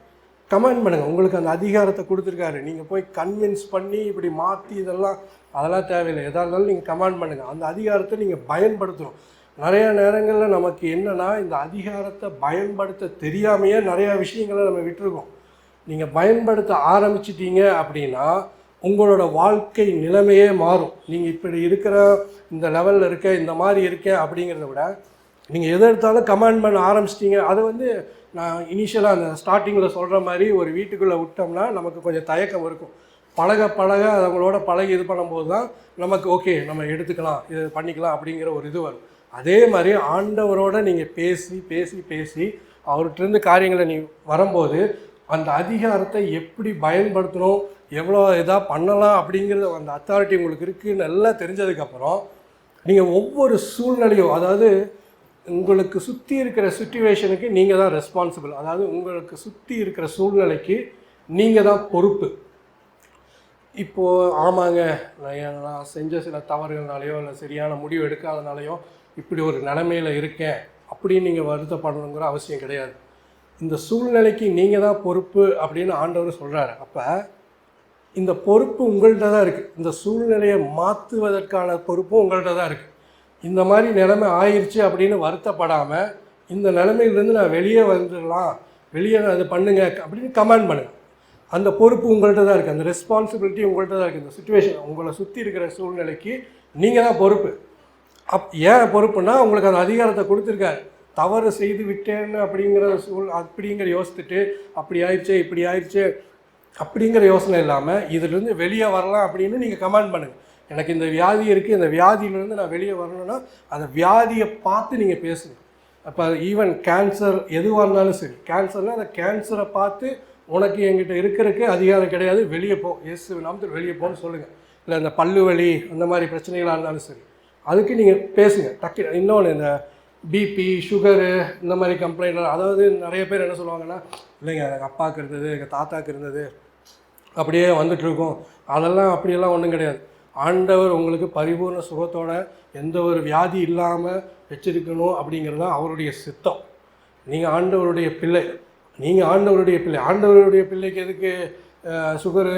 [SPEAKER 1] கமாண்ட் பண்ணுங்கள். உங்களுக்கு அந்த அதிகாரத்தை கொடுத்துருக்காரு. நீங்கள் போய் கன்வின்ஸ் பண்ணி இப்படி மாற்றி அதெல்லாம் தேவையில்லை. எதாக இருந்தாலும் நீங்கள் கமாண்ட் பண்ணுங்கள். அந்த அதிகாரத்தை நீங்கள் பயன்படுத்தணும். நிறையா நேரங்களில் நமக்கு என்னென்னா இந்த அதிகாரத்தை பயன்படுத்த தெரியாமையே நிறையா விஷயங்களை நம்ம விட்டுருக்கோம். நீங்கள் பயன்படுத்த ஆரம்பிச்சிட்டீங்க அப்படின்னா உங்களோட வாழ்க்கை நிலைமையே மாறும். நீங்கள் இப்படி இருக்கிற இந்த லெவலில் இருக்க இந்த மாதிரி இருக்கேன் அப்படிங்கிறத விட நீங்கள் எதை எடுத்தாலும் கமாண்ட் பண்ண ஆரம்பிச்சிட்டிங்க. அதை வந்து நான் இனிஷியலாக அந்த ஸ்டார்டிங்கில் சொல்கிற மாதிரி ஒரு வீட்டுக்குள்ளே விட்டோம்னா நமக்கு கொஞ்சம் தயக்கம் இருக்கும். பழக அவங்களோட பழகி இது பண்ணும்போது தான் நமக்கு ஓகே நம்ம எடுத்துக்கலாம், இது பண்ணிக்கலாம் அப்படிங்கிற ஒரு இது வரும். அதே மாதிரி ஆண்டவரோட நீங்கள் பேசி அவர்கிட்டருந்து காரியங்களை நீ வரும்போது அந்த அதிகாரத்தை எப்படி பயன்படுத்தணும், எவ்வளோ இதாக பண்ணலாம் அப்படிங்கிறது அந்த அத்தாரிட்டி உங்களுக்கு இருக்குதுன்னு நல்லா தெரிஞ்சதுக்கப்புறம் நீங்கள் ஒவ்வொரு சூழ்நிலையும், அதாவது உங்களுக்கு சுற்றி இருக்கிற சிச்சுவேஷனுக்கு நீங்கள் தான் ரெஸ்பான்சிபிள். அதாவது உங்களுக்கு சுற்றி இருக்கிற சூழ்நிலைக்கு நீங்கள் தான் பொறுப்பு. இப்போது ஆமாங்க நான் செஞ்ச சில தவறுகள்னாலையோ இல்லை சரியான முடிவு எடுக்காதனாலையோ இப்படி ஒரு நிலைமையில் இருக்கேன் அப்படின்னு நீங்கள் வருத்தப்படணுங்கிற அவசியம் கிடையாது. இந்த சூழ்நிலைக்கு நீங்கள் தான் பொறுப்பு அப்படின்னு ஆண்டவர் சொல்கிறாரு. அப்போ இந்த பொறுப்பு உங்கள்கிட்ட தான் இருக்குது. இந்த சூழ்நிலையை மாற்றுவதற்கான பொறுப்பும் உங்கள்கிட்ட தான் இருக்குது. இந்த மாதிரி நிலைமை ஆயிடுச்சு அப்படின்னு வருத்தப்படாமல் இந்த நிலைமையிலேருந்து நான் வெளியே வந்துடலாம், வெளியே அது பண்ணுங்க அப்படின்னு கமாண்ட் பண்ணுங்கள். அந்த பொறுப்பு உங்கள்கிட்ட தான் இருக்குது. அந்த ரெஸ்பான்சிபிலிட்டி உங்கள்கிட்ட தான் இருக்குது. இந்த சுச்சுவேஷன் உங்களை சுற்றி இருக்கிற சூழ்நிலைக்கு நீங்கள் தான் பொறுப்பு. ஏன் பொறுப்புன்னா உங்களுக்கு அந்த அதிகாரத்தை கொடுத்துருக்காரு. தவறு செய்து விட்டேன்னு அப்படிங்கிற யோசித்துட்டு அப்படி ஆயிடுச்சு இப்படி ஆயிடுச்சு அப்படிங்கிற யோசனை இல்லாமல் இதிலிருந்து வெளியே வரலாம் அப்படின்னு நீங்கள் கமாண்ட் பண்ணுங்கள். எனக்கு இந்த வியாதி இருக்குது, இந்த வியாதியிலேருந்து நான் வெளியே வரணும்னா அந்த வியாதியை பார்த்து நீங்கள் பேசுங்க. அப்போ ஈவன் கேன்சர் எதுவாக இருந்தாலும் சரி, கேன்சர்னால் அந்த கேன்சரை பார்த்து உனக்கு என்கிட்ட இருக்கிறதுக்கு அதிகாரம் கிடையாது, வெளியே போ, இயேசு நாமத்தில் வெளியே போன்னு சொல்லுங்கள். இல்லை இந்த பல்லு வலி அந்த மாதிரி பிரச்சனைகளாக இருந்தாலும் சரி, அதுக்கு நீங்கள் பேசுங்க டக்கு. இன்னொன்று, இந்த பிபி சுகரு இந்த மாதிரி கம்ப்ளைண்ட், அதாவது நிறைய பேர் என்ன சொல்லுவாங்கன்னா, இல்லைங்க எங்கள் அப்பாவுக்கு இருந்தது, எங்கள் தாத்தாவுக்கு இருந்தது, அப்படியே வந்துட்டுருக்கோம். அதெல்லாம் அப்படியெல்லாம் ஒன்றும் கிடையாது. ஆண்டவர் உங்களுக்கு பரிபூர்ண சுகத்தோட எந்த ஒரு வியாதி இல்லாமல் வச்சிருக்கணும் அப்படிங்கிறது தான் அவருடைய சித்தம். நீங்கள் ஆண்டவருடைய பிள்ளை, நீங்கள் ஆண்டவருடைய பிள்ளை. ஆண்டவருடைய பிள்ளைக்கு எதுக்கு சுகரு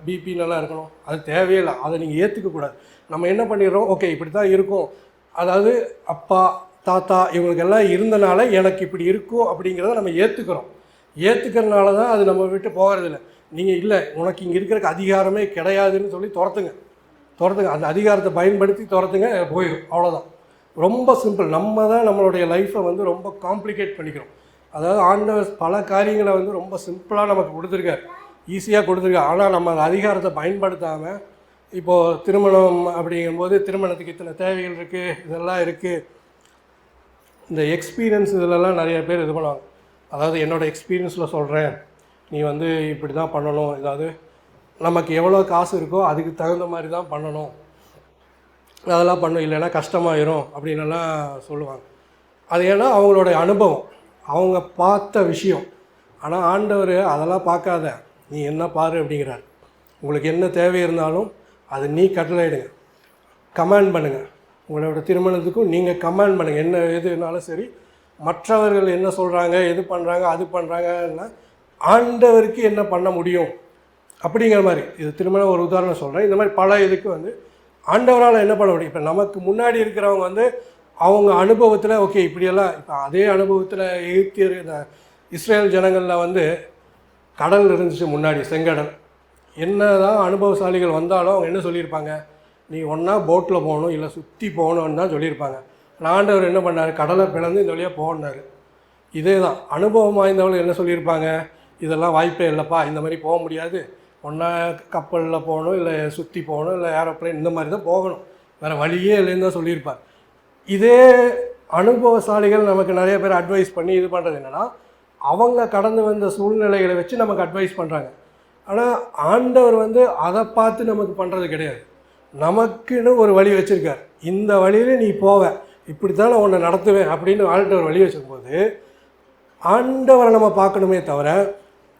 [SPEAKER 1] பிபி நல்லா இருக்கணும்? அது தேவையில்லை. அதை நீங்கள் ஏற்றுக்கக்கூடாது. நம்ம என்ன பண்ணிடுறோம், ஓகே இப்படி தான் இருக்கும், அதாவது அப்பா தாத்தா இவங்களுக்கெல்லாம் இருந்தனால எனக்கு இப்படி இருக்கும் அப்படிங்கிறத நம்ம ஏற்றுக்கிறோம். ஏற்றுக்கிறதுனால தான் அது நம்ம விட்டு போகிறதில்ல. நீங்கள் இல்லை உனக்கு இங்கே இருக்கிறதுக்கு அதிகாரமே கிடையாதுன்னு சொல்லி துரத்துங்க. அந்த அதிகாரத்தை பயன்படுத்தி துரத்துங்க, போயிடும். அவ்வளோதான். ரொம்ப சிம்பிள். நம்ம தான் நம்மளுடைய லைஃப்பை வந்து ரொம்ப காம்ப்ளிகேட் பண்ணிக்கிறோம். அதாவது ஆண்டவர் பல காரியங்களை வந்து ரொம்ப சிம்பிளாக நமக்கு கொடுத்துருக்கார், ஈஸியாக கொடுத்துருக்கார். ஆனால் நம்ம அந்த அதிகாரத்தை பயன்படுத்தாமல், இப்போது திருமணம் அப்படிங்கும்போது திருமணத்துக்கு இத்தனை தேவைகள் இருக்குது, இதெல்லாம் இருக்குது, இந்த எக்ஸ்பீரியன்ஸ் இதிலெல்லாம் நிறைய பேர் இது பண்ணுவாங்க. அதாவது என்னோடய எக்ஸ்பீரியன்ஸில் சொல்கிறேன், நீ வந்து இப்படி தான் பண்ணணும், ஏதாவது நமக்கு எவ்வளோ காசு இருக்கோ அதுக்கு தகுந்த மாதிரி தான் பண்ணணும், அதெல்லாம் பண்ணும், இல்லைன்னா கஷ்டமாயிரும் அப்படின்னுலாம் சொல்லுவாங்க. அது ஏன்னா அவங்களுடைய அனுபவம், அவங்க பார்த்த விஷயம். ஆனால் ஆண்டவர் அதெல்லாம் பார்க்காத, நீ என்ன பாரு அப்படிங்கிறார். உங்களுக்கு என்ன தேவை இருந்தாலும் அது நீ கட்டளையிடுங்க, கமாண்ட் பண்ணுங்கள். உங்களோட திருமணத்துக்கும் நீங்கள் கமாண்ட் பண்ணுங்கள், என்ன எதுனாலும் சரி. மற்றவர்கள் என்ன சொல்கிறாங்க, எது பண்ணுறாங்க, அது பண்ணுறாங்கன்னா ஆண்டவருக்கு என்ன பண்ண முடியும் அப்படிங்கிற மாதிரி. இது திருமணம் ஒரு உதாரணம் சொல்கிறேன். இந்த மாதிரி பல இதுக்கு வந்து ஆண்டவரால் என்ன பண்ண முடியும். இப்போ நமக்கு முன்னாடி இருக்கிறவங்க வந்து அவங்க அனுபவத்தில் ஓகே இப்படியெல்லாம், இப்போ அதே அனுபவத்தில் எகிப்தியர் இந்த இஸ்ரேல் ஜனங்களில் வந்து கடல் இருந்துச்சு முன்னாடி, செங்கடல். என்ன தான் அனுபவசாலிகள் வந்தாலும் அவங்க என்ன சொல்லியிருப்பாங்க, நீ ஒன்றா போட்டில் போகணும் இல்லை சுற்றி போகணுன்னு தான் சொல்லியிருப்பாங்க. ஆண்டவர் என்ன பண்ணார், கடலை பிளந்து இந்த வழியாக போனார். இதே தான் அனுபவம் வாய்ந்தவர்கள் என்ன சொல்லியிருப்பாங்க, இதெல்லாம் வாய்ப்பே இல்லைப்பா, இந்த மாதிரி போக முடியாது, ஒன்றா கப்பலில் போகணும் இல்லை சுற்றி போகணும் இல்லை ஏரோப்ளைன் இந்த மாதிரி தான் போகணும், வேறு வழியே இல்லைன்னு தான் சொல்லியிருப்பார். இதே அனுபவசாலிகள் நமக்கு நிறைய பேர் அட்வைஸ் பண்ணி இது பண்ணுறது என்னென்னா, அவங்க கடந்து வந்த சூழ்நிலைகளை வச்சு நமக்கு அட்வைஸ் பண்ணுறாங்க. ஆனால் ஆண்டவர் வந்து அதை பார்த்து நமக்கு பண்ணுறது கிடையாது. நமக்குன்னு ஒரு வழி வச்சுருக்கார், இந்த வழியில் நீ போவ, இப்படி தான் நான் உன்னை நடத்துவேன் அப்படின்னு ஆண்டவர் வழி வச்சுருக்கும்போது ஆண்டவரை நம்ம பார்க்கணுமே தவிர,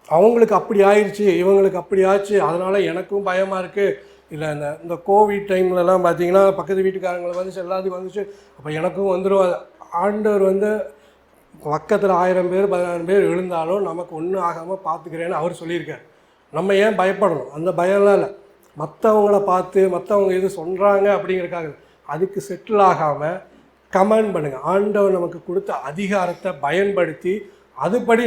[SPEAKER 1] அவங்களுக்கு அப்படி ஆயிடுச்சு இவங்களுக்கு அப்படி ஆச்சு அதனால் எனக்கும் பயமாக இருக்குது, இல்லை இந்த கோவிட் டைம்லலாம் பார்த்திங்கன்னா பக்கத்து வீட்டுக்காரங்களை வந்துச்சு, எல்லாத்துக்கும் வந்துச்சு, அப்போ எனக்கும் வந்துடும். ஆண்டவர் வந்து பக்கத்தில் 1000 பேர் 10,000 பேர் விழுந்தாலும் நமக்கு ஒன்றும் ஆகாமல் பார்த்துக்கிறேன்னு அவர் சொல்லியிருக்கார். நம்ம ஏன் பயப்படணும்? அந்த பயம்லாம் இல்லை. மற்றவங்கள பார்த்து மற்றவங்க எது சொல்கிறாங்க அப்படிங்கிறக்காக அதுக்கு செட்டில் ஆகாமல் கமெண்ட் பண்ணுங்கள். ஆண்டவர் நமக்கு கொடுத்த அதிகாரத்தை பயன்படுத்தி அதுபடி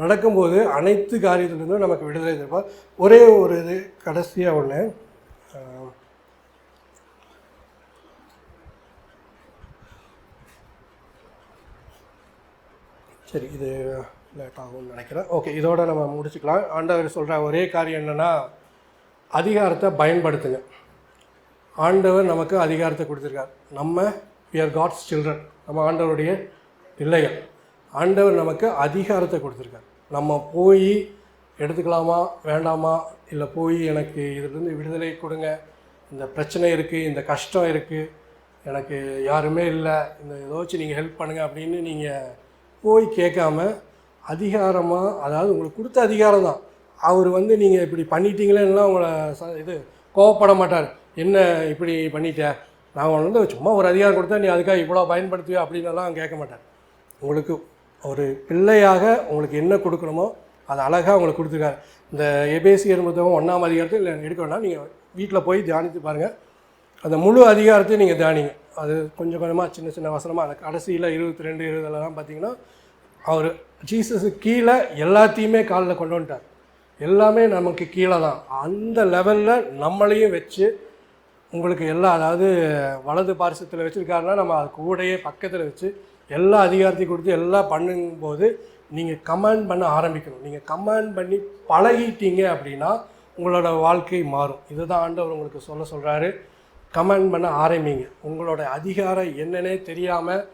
[SPEAKER 1] நடக்கும்போது அனைத்து காரியத்திலிருந்தும் நமக்கு விடுதலை தருவார். ஒரே ஒரு இது கடைசியாக ஒன்று, சரி இது லேட் ஆகும்னு நினைக்கிறேன். ஓகே, இதோட நம்ம முடிச்சுக்கலாம். ஆண்டவர் சொல்கிற ஒரே காரியம் என்னென்னா, அதிகாரத்தை பயன்படுத்துங்க. ஆண்டவர் நமக்கு அதிகாரத்தை கொடுத்துருக்கார். நம்ம we are God's children, நம்ம ஆண்டவருடைய பிள்ளைகள். ஆண்டவர் நமக்கு அதிகாரத்தை கொடுத்துருக்கார். நம்ம போய் எடுத்துக்கலாமா வேண்டாமா, இல்லை போய் எனக்கு இதிலேருந்து விடுதலை கொடுங்க, இந்த பிரச்சனை இருக்குது, இந்த கஷ்டம் இருக்குது, எனக்கு யாருமே இல்லை, இந்த ஏதாச்சும் நீங்கள் ஹெல்ப் பண்ணுங்கள் அப்படின்னு நீங்கள் போய் கேட்காம அதிகாரமாக, அதாவது உங்களுக்கு கொடுத்த அதிகாரம் தான், அவர் வந்து நீங்கள் இப்படி பண்ணிட்டீங்களேன்னா உங்களை இது கோவப்பட மாட்டார். என்ன இப்படி பண்ணிட்ட, நான் வந்து சும்மா ஒரு அதிகாரம் கொடுத்தா நீ அதுக்காக இவ்வளோ பயன்படுத்துவே அப்படின்னலாம் கேட்க மாட்டார். உங்களுக்கு ஒரு பிள்ளையாக உங்களுக்கு என்ன கொடுக்கணுமோ அது அழகாக உங்களுக்கு கொடுத்துருக்காரு. இந்த எபேசியர் புத்தகம் 1ஆம் அதிகாரத்தில் எடுக்க வேண்டாம், நீங்கள் வீட்டில் போய் தியானித்து பாருங்கள். அந்த முழு அதிகாரத்தையும் நீங்கள் தியானிங்க. அது கொஞ்சம் கொஞ்சமாக சின்ன சின்ன வசனமாக அந்த கடைசியில் 22, 20 பார்த்தீங்கன்னா அவர் ஜீசஸுக்கு கீழே எல்லாத்தையுமே காலில் கொண்டு வந்துட்டார். எல்லாமே நமக்கு கீழே தான். அந்த லெவலில் நம்மளையும் வச்சு உங்களுக்கு எல்லாம், அதாவது வலது பார்சத்தில் வச்சுருக்காருன்னா நம்ம அது கூடையே பக்கத்தில் வச்சு எல்லா அதிகாரத்தையும் கொடுத்து எல்லாம் பண்ணும்போது நீங்கள் கமாண்ட் பண்ண ஆரம்பிக்கணும். நீங்கள் கமாண்ட் பண்ணி பழகிட்டீங்க அப்படின்னா உங்களோட வாழ்க்கை மாறும். இதுதான் ஆண்டவர் உங்களுக்கு சொல்கிறாரு. கமாண்ட் பண்ண ஆரம்பிங்க. உங்களோட அதிகாரம் என்னன்னே தெரியாமல்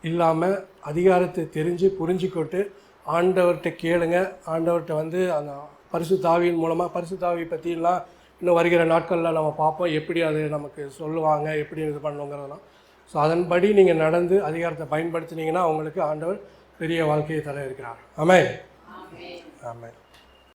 [SPEAKER 1] இல்லாமல் அதிகாரத்தை தெரிஞ்சு புரிஞ்சுக்கிட்டு ஆண்டவர்கிட்ட கேளுங்க. ஆண்டவர்கிட்ட வந்து அந்த பரிசுத்த ஆவியின் மூலமாக பரிசுத்த ஆவி பற்றிலாம் இன்னும் வருகிற நாட்களில் நம்ம பார்ப்போம், எப்படி அது நமக்கு சொல்லுவாங்க, எப்படி இது பண்ணுங்கிறதெல்லாம். ஸோ அதன்படி நீங்கள் நடந்து அதிகாரத்தை பயன்படுத்தினீங்கன்னா உங்களுக்கு ஆண்டவர் பெரிய வாழ்க்கையை தர இருக்கிறார். ஆமென். ஆமென்.